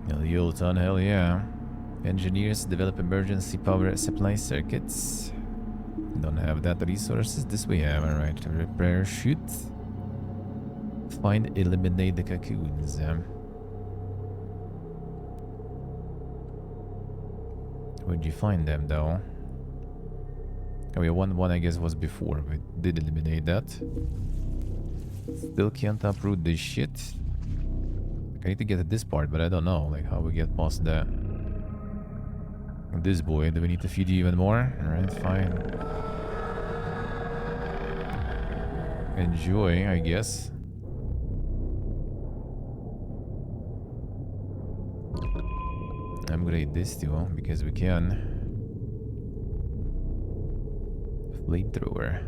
Hell yeah. Engineers develop emergency power supply circuits. Don't have that resources. This we have. Alright, repair, shoot. Find, eliminate the cocoons. Where'd you find them though? Oh yeah, one I guess was before. We did eliminate that. Still can't uproot this shit. I need to get to this part, but I don't know like how we get past that. This boy, do we need to feed you even more? Alright, fine. Enjoy, I guess. I'm gonna eat this too, because we can. Flamethrower.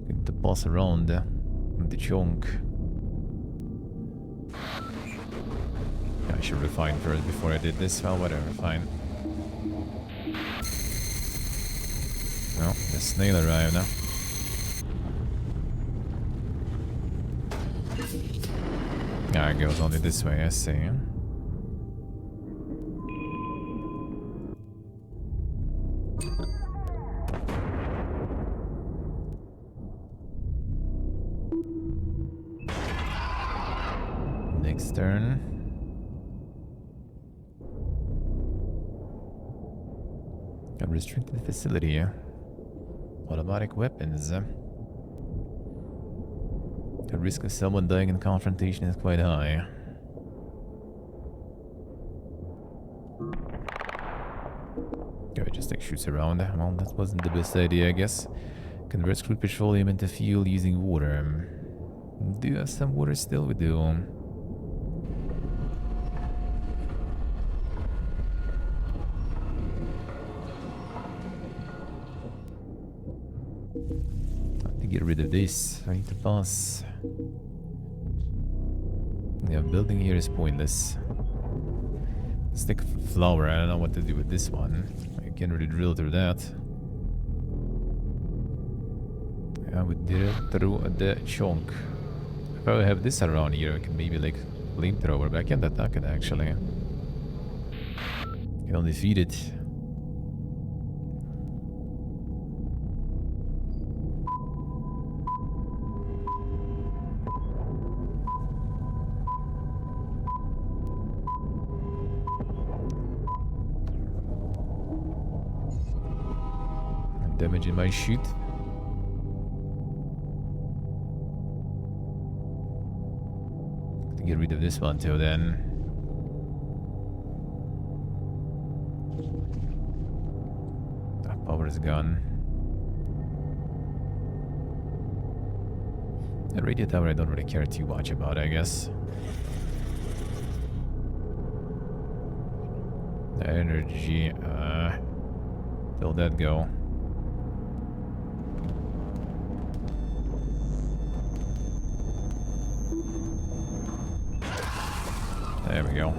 Going to pass around the chunk. I should refine first before I did this. Well, whatever, fine. No, the snail arrived now. Ah, it goes only this way, I see. Next turn. A restricted facility. Automatic weapons. The risk of someone dying in confrontation is quite high. Okay, just like shoots around. Well, that wasn't the best idea, I guess. Converts crude petroleum into fuel using water. Do you have some water still? We do. Get rid of this. I need to pass. Yeah, building here is pointless. Stick flower. I don't know what to do with this one. I can't really drill through that. Yeah, we did it through the chunk. If I have this around here, I can maybe like flamethrower, but I can't attack it actually. I can only feed it. Damage in my shoot. To get rid of this one too then. That power is gone. The radio tower I don't really care too much about, I guess. The energy, till that go. There we go.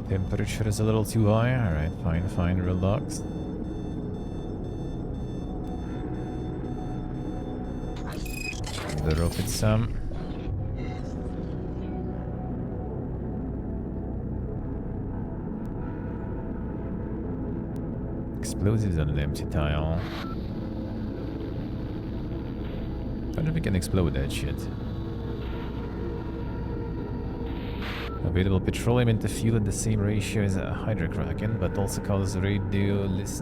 Temperature is a little too high. Alright, fine, relax. Drop it some. Explosives on an empty tile. I don't know if we can explode that shit. Available petroleum into fuel in the same ratio as a hydrocracken, but also causes radiolysis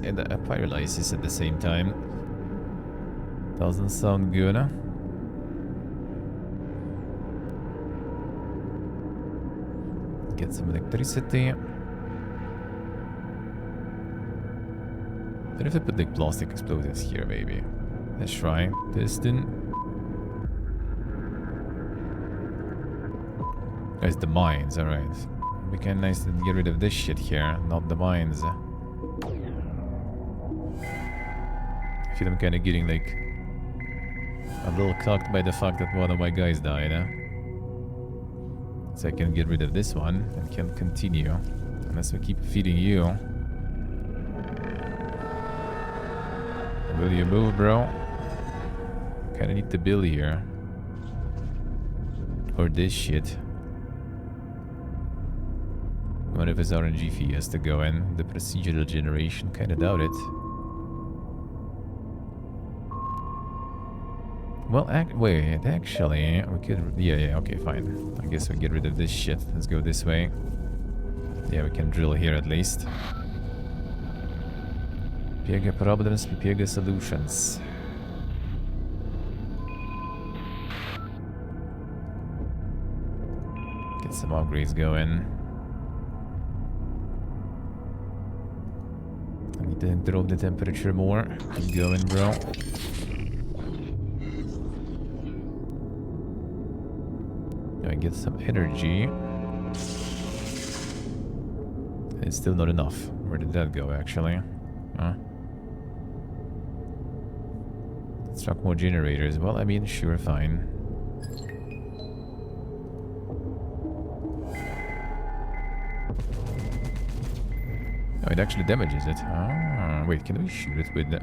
and a pyrolysis at the same time. Doesn't sound good, huh? Get some electricity. What if I put like plastic explosives here, maybe? Let's try. Piston. Guys, the mines, alright. We can nice and get rid of this shit here, not the mines. I feel I'm kinda getting like a little cocked by the fact that one of my guys died, huh? So I can get rid of this one and can continue. Unless we keep feeding you. Will you move, bro? Kinda need to build here. Or this shit. One of his RNG fee has to go in. The procedural generation, kinda doubt it. Well, wait, actually, we could... Yeah, okay, fine. I guess we get rid of this shit. Let's go this way. Yeah, we can drill here at least. Piega problems, Piega solutions. Get some upgrades going. I need to drop the temperature more. Keep going, bro. I get some energy. It's still not enough. Where did that go, actually? Huh? Struck more generators. Well, I mean, sure, fine. Oh, it actually damages it. Ah, wait, can we shoot it with the...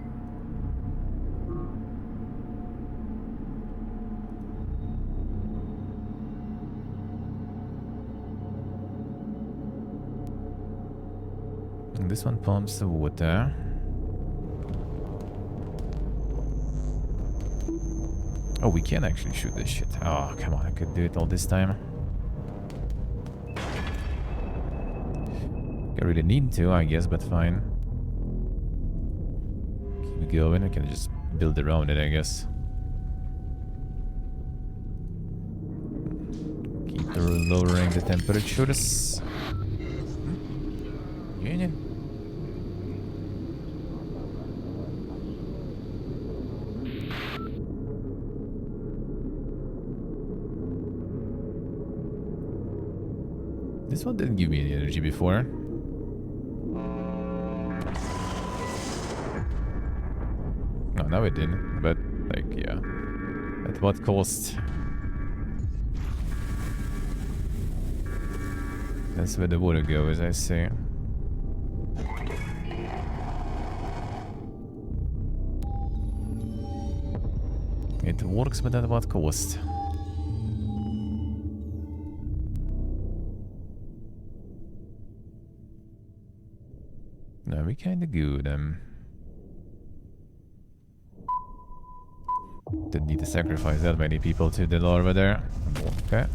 This one pumps the water. Oh, we can actually shoot this shit. Oh, come on, I could do it all this time. I really need to, I guess, but fine. Keep going, I can just build around it, I guess. Keep lowering the temperatures. Yeah. This one didn't give me any energy before. No, now it didn't. But, like, yeah. At what cost? That's where the water goes, I see. It works, but at what cost? No, we kinda good. Didn't need to sacrifice that many people to the larva there. Okay.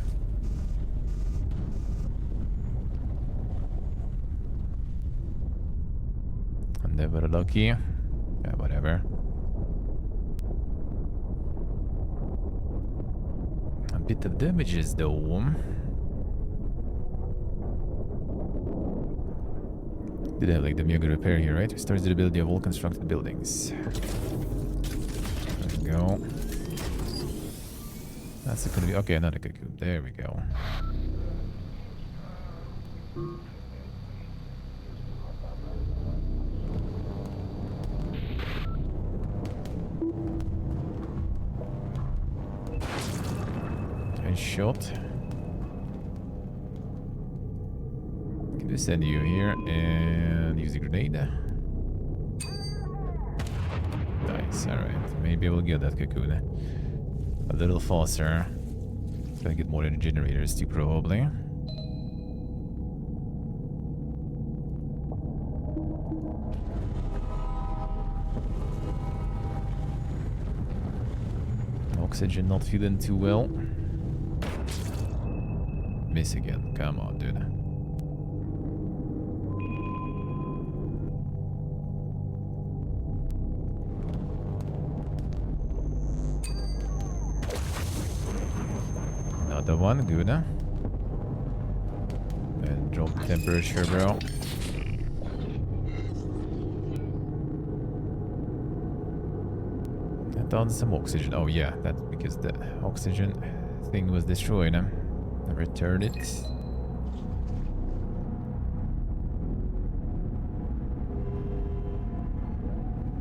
Never lucky. Yeah, whatever. A bit of damages though. Did have like the Mega repair here, right? Restores the ability of all constructed buildings. There we go. That's gonna be okay. Another cocoon. There we go. Nice shot. Can we send you here and use a grenade? Nice, alright. Maybe we'll get that cocoon a little faster. Gotta get more energy generators too, probably. Oxygen not feeling too well. Miss again. Come on, dude. Another one, good. And drop the temperature, bro. on some oxygen. Oh yeah, that's because the oxygen thing was destroyed. Return it.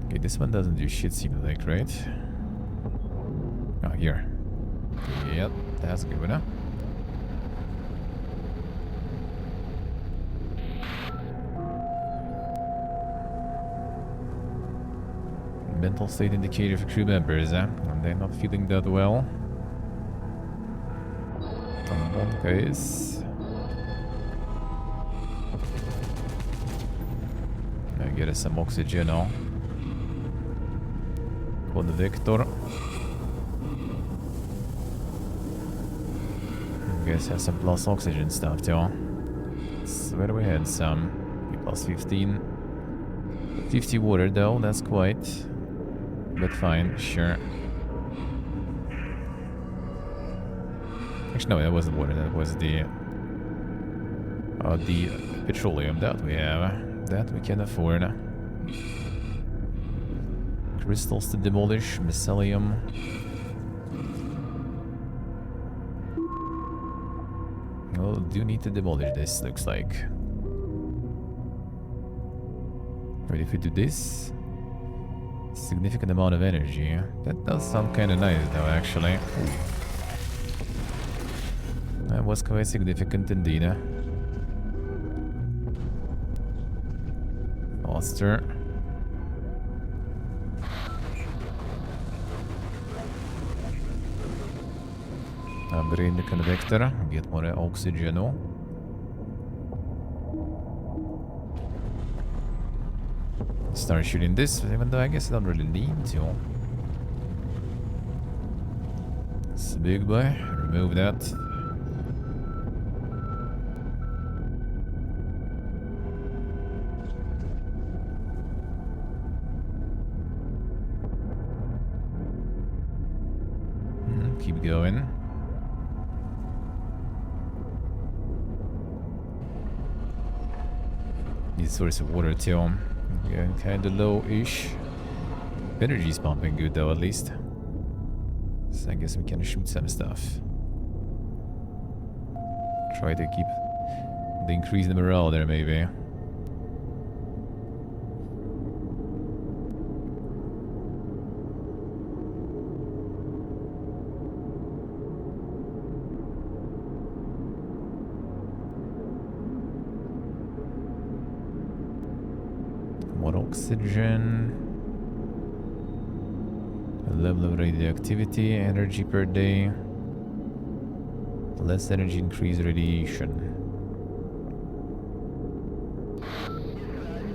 Okay, this one doesn't do shit, seems like, right? Oh, here. Yep, that's good enough. Mental state indicator for crew members, and they're not feeling that well. Come on, guys. Now get us some oxygen now. Code Victor. Guys have some plus oxygen stuff too. So where do we had some? Okay, plus 15. 50 water though, that's quite. But fine, sure. Actually, no, that wasn't water. That was the petroleum that we have. That we can afford. Crystals to demolish, mycelium. Well, do need to demolish this, looks like. But if we do this, significant amount of energy. That does sound kind of nice though, actually. Ooh. That was quite significant indeed. Faster. Upgrade the convector, get more oxygen. Start shooting this, even though I guess I don't really need to. It's a big boy, remove that. Keep going. Need a source of water too. Yeah, kinda low-ish. Energy's pumping good though, at least. So I guess we can shoot some stuff. Try to keep the increase the morale there, maybe. More oxygen. Level of radioactivity, energy per day. Less energy, increase radiation.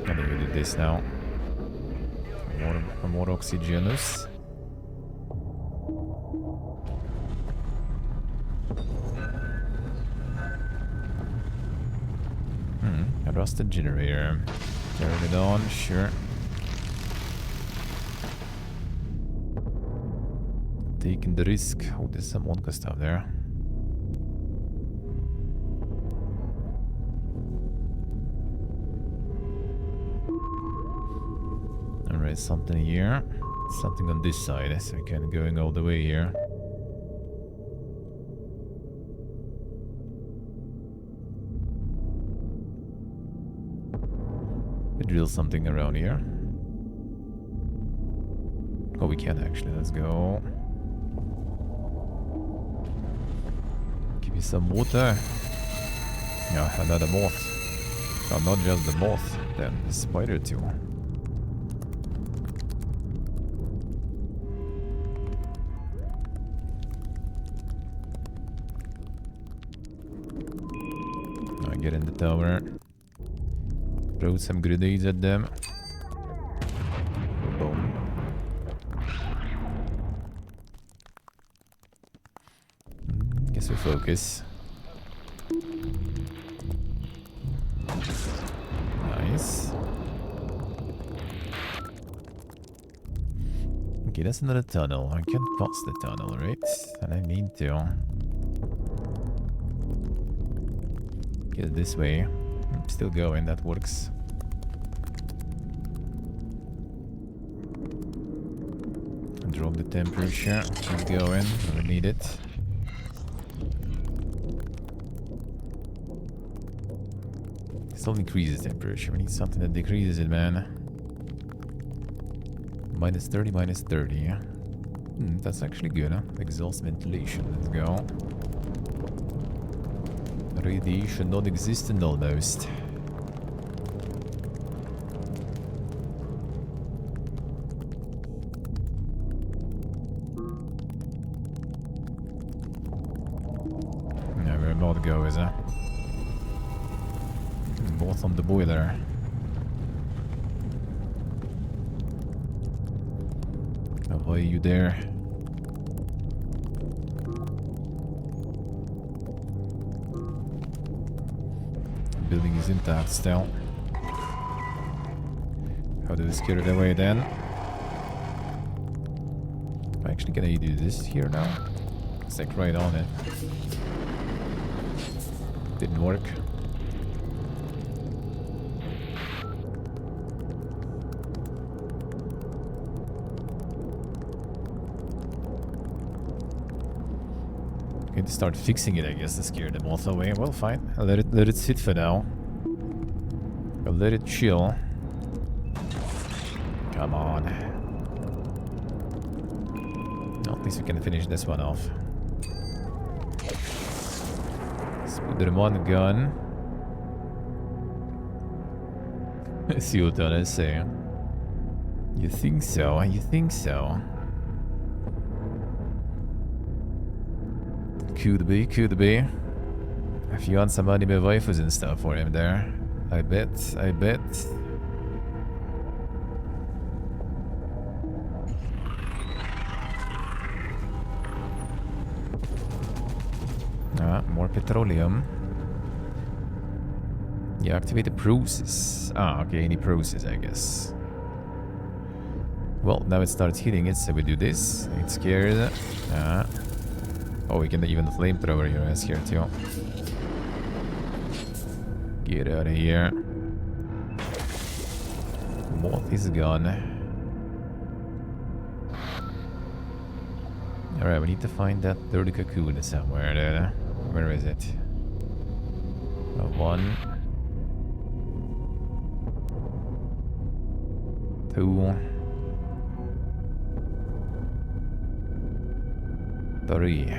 I think we did this now. More oxygenus. A rusted generator. Turn it on, sure. Taking the risk. Oh, there's some Wonka stuff there. Alright, something here. Something on this side, so we can going all the way here. We drill something around here. Oh, we can actually. Let's go. Give me some water. Yeah, another moth. Oh, not just the moth, then the spider too. I get in the tower. Throw some grenades at them. Boom. Guess we focus. Nice. Okay, that's another tunnel. I can't cross the tunnel, right? And I need to. Get it this way. I'm still going, that works. Drop the temperature. Keep going. We need it. Still increases temperature. We need something that decreases it, man. Minus 30, minus 30. That's actually good, huh? Exhaust ventilation. Let's go. Radiation non-existent almost. Yeah, we're about to go, is it? Both on the boiler. Why are you there? Building is intact still. How do we scare it away then? Actually, can I do this here now? It's like right on it. Didn't work. Going to start fixing it, I guess, to scare them all away. Well, fine. I'll let it sit for now. I'll let it chill. Come on. Well, at least we can finish this one off. Let's put them on the gun. See what I say. You think so? You think so? Could be, could be. If you want some anime waifus and stuff for him there. I bet, I bet. Ah, more petroleum. You activate the process. Ah, okay, any process, I guess. Well, now it starts hitting it, so we do this. It's scared. Ah. Oh, we can even flamethrower your ass here too. Get out of here. Moth is gone. Alright, we need to find that third cocoon somewhere there. Where is it? One. Two. Three.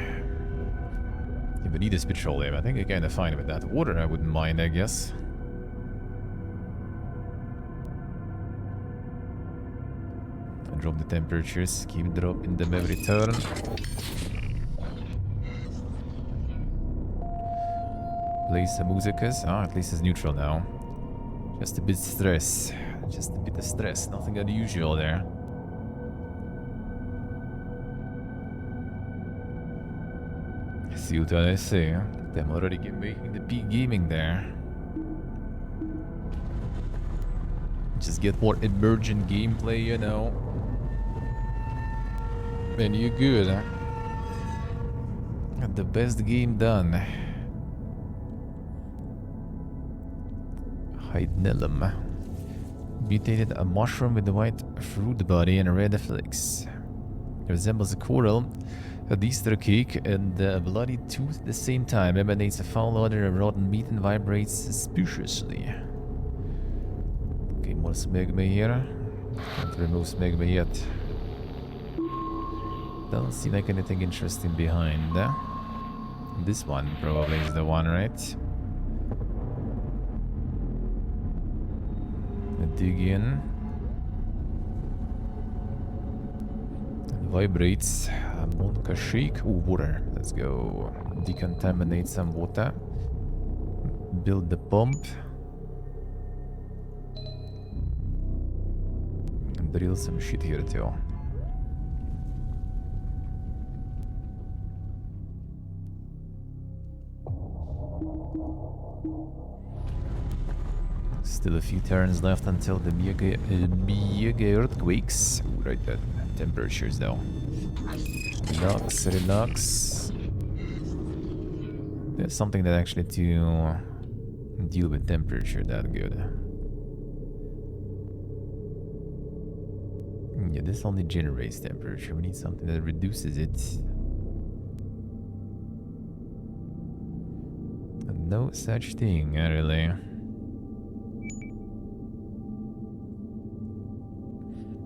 We need this petroleum. I think I kind of fine with that. Water I wouldn't mind, I guess. And drop the temperatures. Keep dropping them every turn. Play some musicas. Ah, at least it's neutral now. Just a bit stress. Just a bit of stress. Nothing unusual there. See what I say. Them already making the peak gaming there. Just get more emergent gameplay, you know. And you're good. Got the best game done. Hydnellum. Mutated a mushroom with a white fruit body and a red flakes. It resembles a coral, a Easter cake, and a bloody tooth at the same time. Emanates a foul odor of rotten meat and vibrates suspiciously. Okay, more smegma here. Can't remove smegma yet. Doesn't seem like anything interesting behind. This one probably is the one, right? Dig in. It vibrates. Monka shake. Ooh, water. Let's go. Decontaminate some water. Build the pump. And drill some shit here too. Still a few turns left until the mega earthquakes. Ooh, right, that temperatures though. Relax, relax. There's something that actually to deal with temperature that good. Yeah, this only generates temperature. We need something that reduces it. No such thing, really.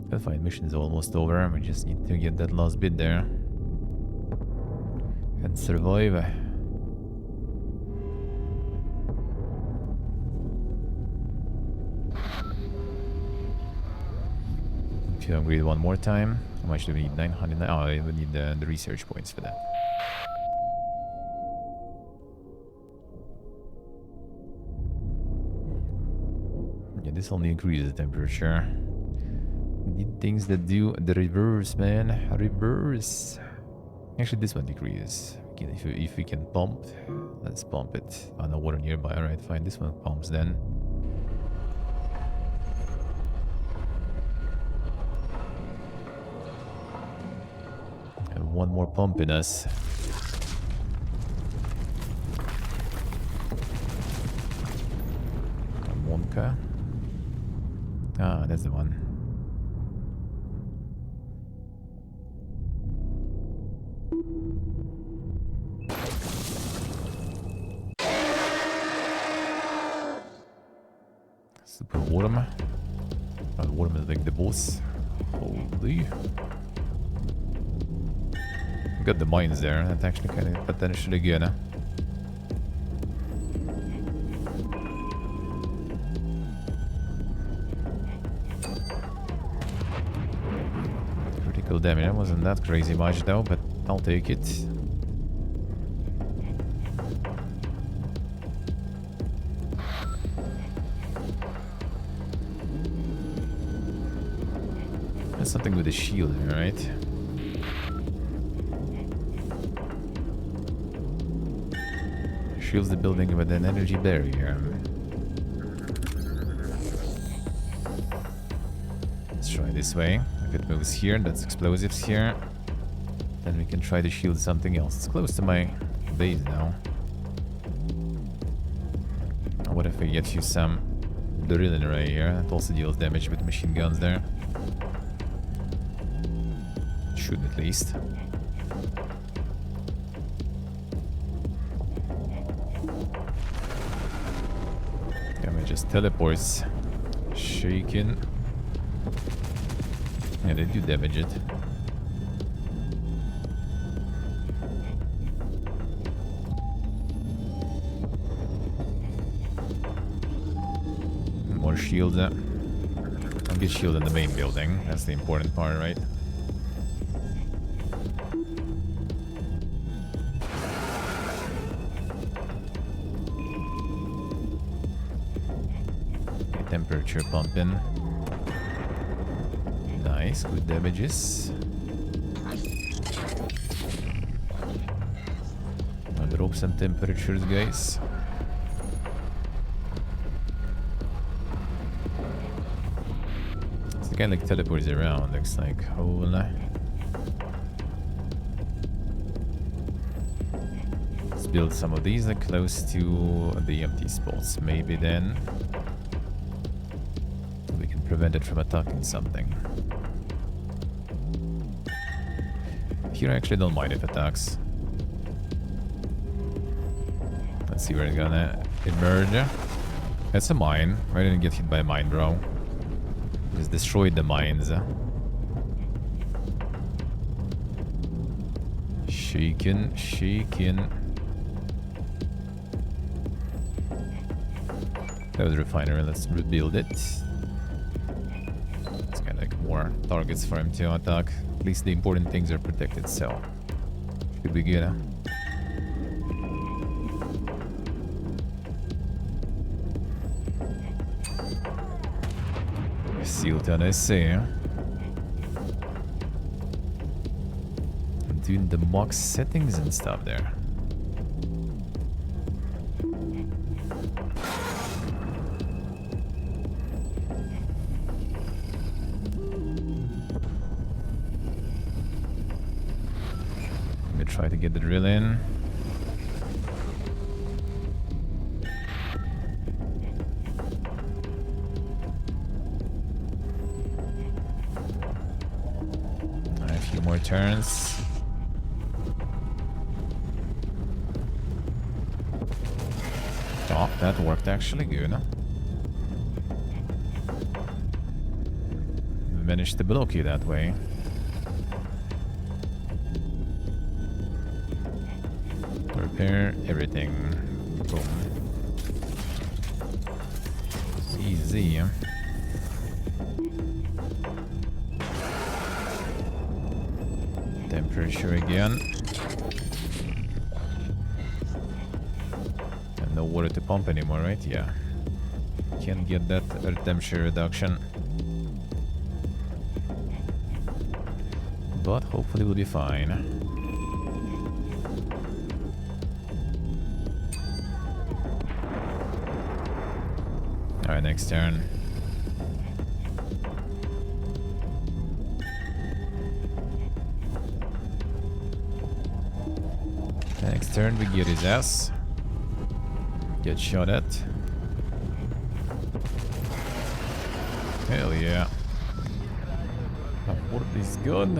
The fight mission is almost over. We just need to get that last bit there. And survive. If you upgrade one more time, how much do we need? 900. Oh, we need the research points for that. Yeah, this only increases the temperature. Need things that do the reverse, man. Reverse. Actually, this one decreases. If we can pump, let's pump it. Oh, no water nearby. Alright, fine. This one pumps then. And one more pump in us. Wonka. Ah, that's the one. Super warm. Not warm is like the boss. Holy. Got the mines there. That's actually kind of potentially good, huh? Critical damage. That wasn't that crazy much though, but I'll take it. Something with a shield here, right? Shields the building with an energy barrier. Let's try this way. If it moves here, that's explosives here. Then we can try to shield something else. It's close to my base now. What if I get you some drilling ray here? That also deals damage with machine guns there. Should at least. Damage just teleports. Shaking. Yeah, they do damage it. More shields. I'll get shield in the main building. That's the important part, right? Temperature pumping. Nice, good damages. I'll drop some temperatures, guys. It's kind of like teleports around, looks like. Hold on. Let's build some of these like close to the empty spots. Maybe then prevent it from attacking something. Here I actually don't mind if it attacks. Let's see where it's gonna emerge. That's a mine. I didn't get hit by a mine, bro. Just destroyed the mines. Shaking, shaking. That was a refinery. Let's rebuild it. More targets for him to attack. At least the important things are protected, so should be good. Sealed on SA. Doing the max settings and stuff there. Try to get the drill in. more turns. Oh, that worked actually good. We managed to block you that way. Repair everything. Boom. Easy. Temperature again. And no water to pump anymore, right? Yeah. Can't get that temperature reduction. But hopefully we'll be fine. Alright, next turn. Next turn we get his ass. Get shot at. Hell yeah. Abort this gun.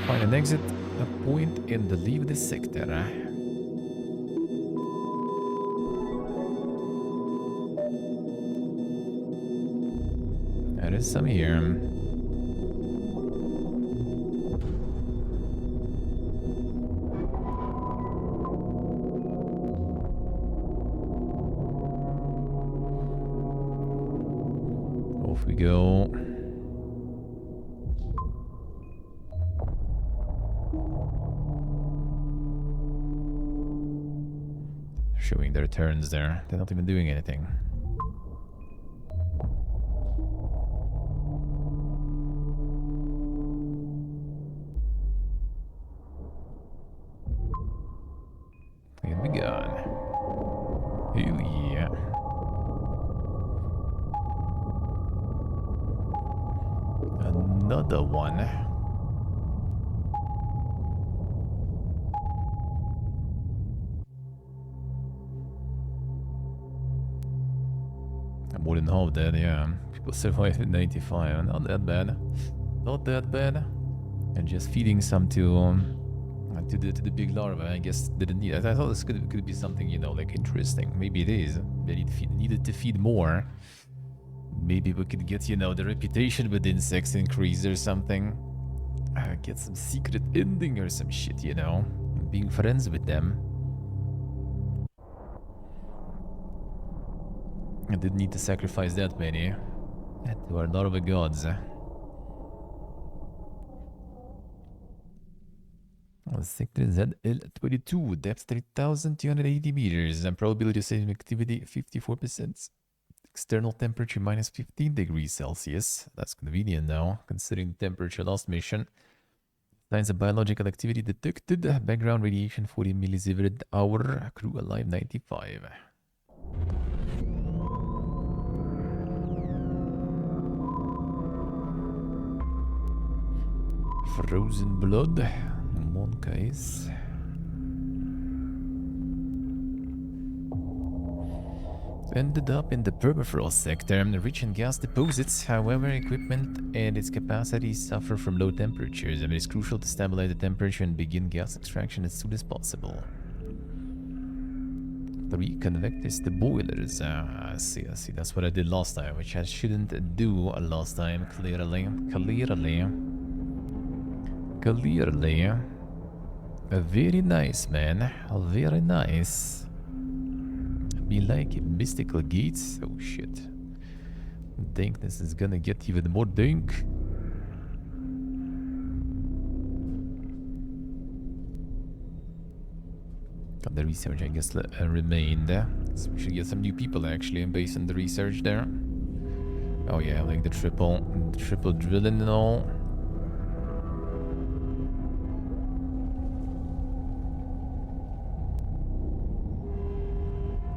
Find an exit, a point, and leave the sector. There is some here. Off we go. Showing their turns there. They're not even doing anything. And we gone. Hell yeah. Another one. More than half dead, yeah. People survived in 95. Not that bad. Not that bad. And just feeding some to the big larva, I guess didn't need it. I thought this could be something, you know, like interesting. Maybe it is. They needed to feed more. Maybe we could get, you know, the reputation with insects increased or something. Get some secret ending or some shit, you know. Being friends with them. I didn't need to sacrifice that many. To our larva gods. Sector ZL22, depth 3,280 meters, and probability of seismic activity 54%. External temperature minus 15 degrees Celsius. That's convenient now, considering the temperature last mission. Signs of biological activity detected. Background radiation 40 millisievert hour. Crew alive 95. Frozen blood. Monkeys. Ended up in the permafrost sector, rich in gas deposits. However, equipment and its capacity suffer from low temperatures, and it is crucial to stabilize the temperature and begin gas extraction as soon as possible. 3 convectors to boilers. I see. That's what I did last time, which I shouldn't do last time, clearly. Very nice, man. Very nice. Be like mystical gates. Oh shit. Think this is gonna get even more dink. The research, I guess, remained. So we should get some new people actually based on the research there. Oh yeah, like the triple drilling and all.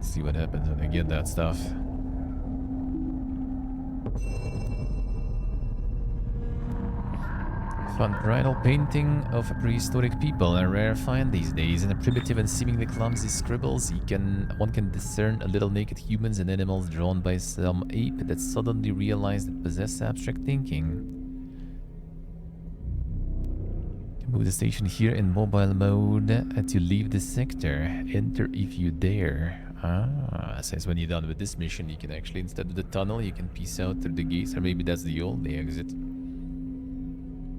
See what happens when I get that stuff. Fundamental painting of prehistoric people, a rare find these days. In a primitive and seemingly clumsy scribbles, one can discern a little naked humans and animals drawn by some ape that suddenly realized it possessed abstract thinking. Move the station here in mobile mode to leave the sector. Enter if you dare. Ah, says when you're done with this mission, you can actually, instead of the tunnel, you can peace out through the gates, or maybe that's the only exit.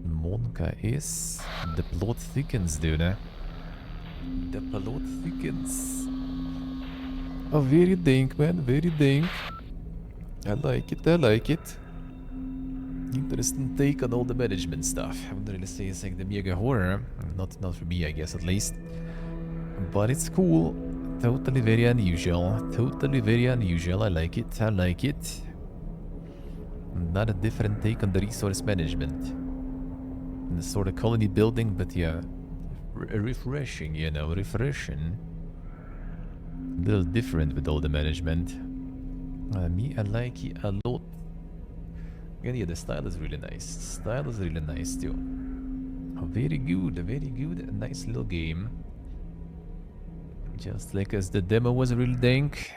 Monka is... The plot thickens, dude. The plot thickens. Oh, very dank, man. Very dank. I like it. I like it. Interesting take on all the management stuff. I wouldn't really say it's like the mega horror. Not for me, I guess, at least. But it's cool. Totally very unusual. Totally very unusual. I like it. I like it. Not a different take on the resource management. And the sort of colony building, but yeah. Refreshing, you know. Refreshing. A little different with all the management. Me, I like it a lot. And yeah, the style is really nice. Style is really nice too. Very good, very good. A nice little game. Just like as the demo was really dank.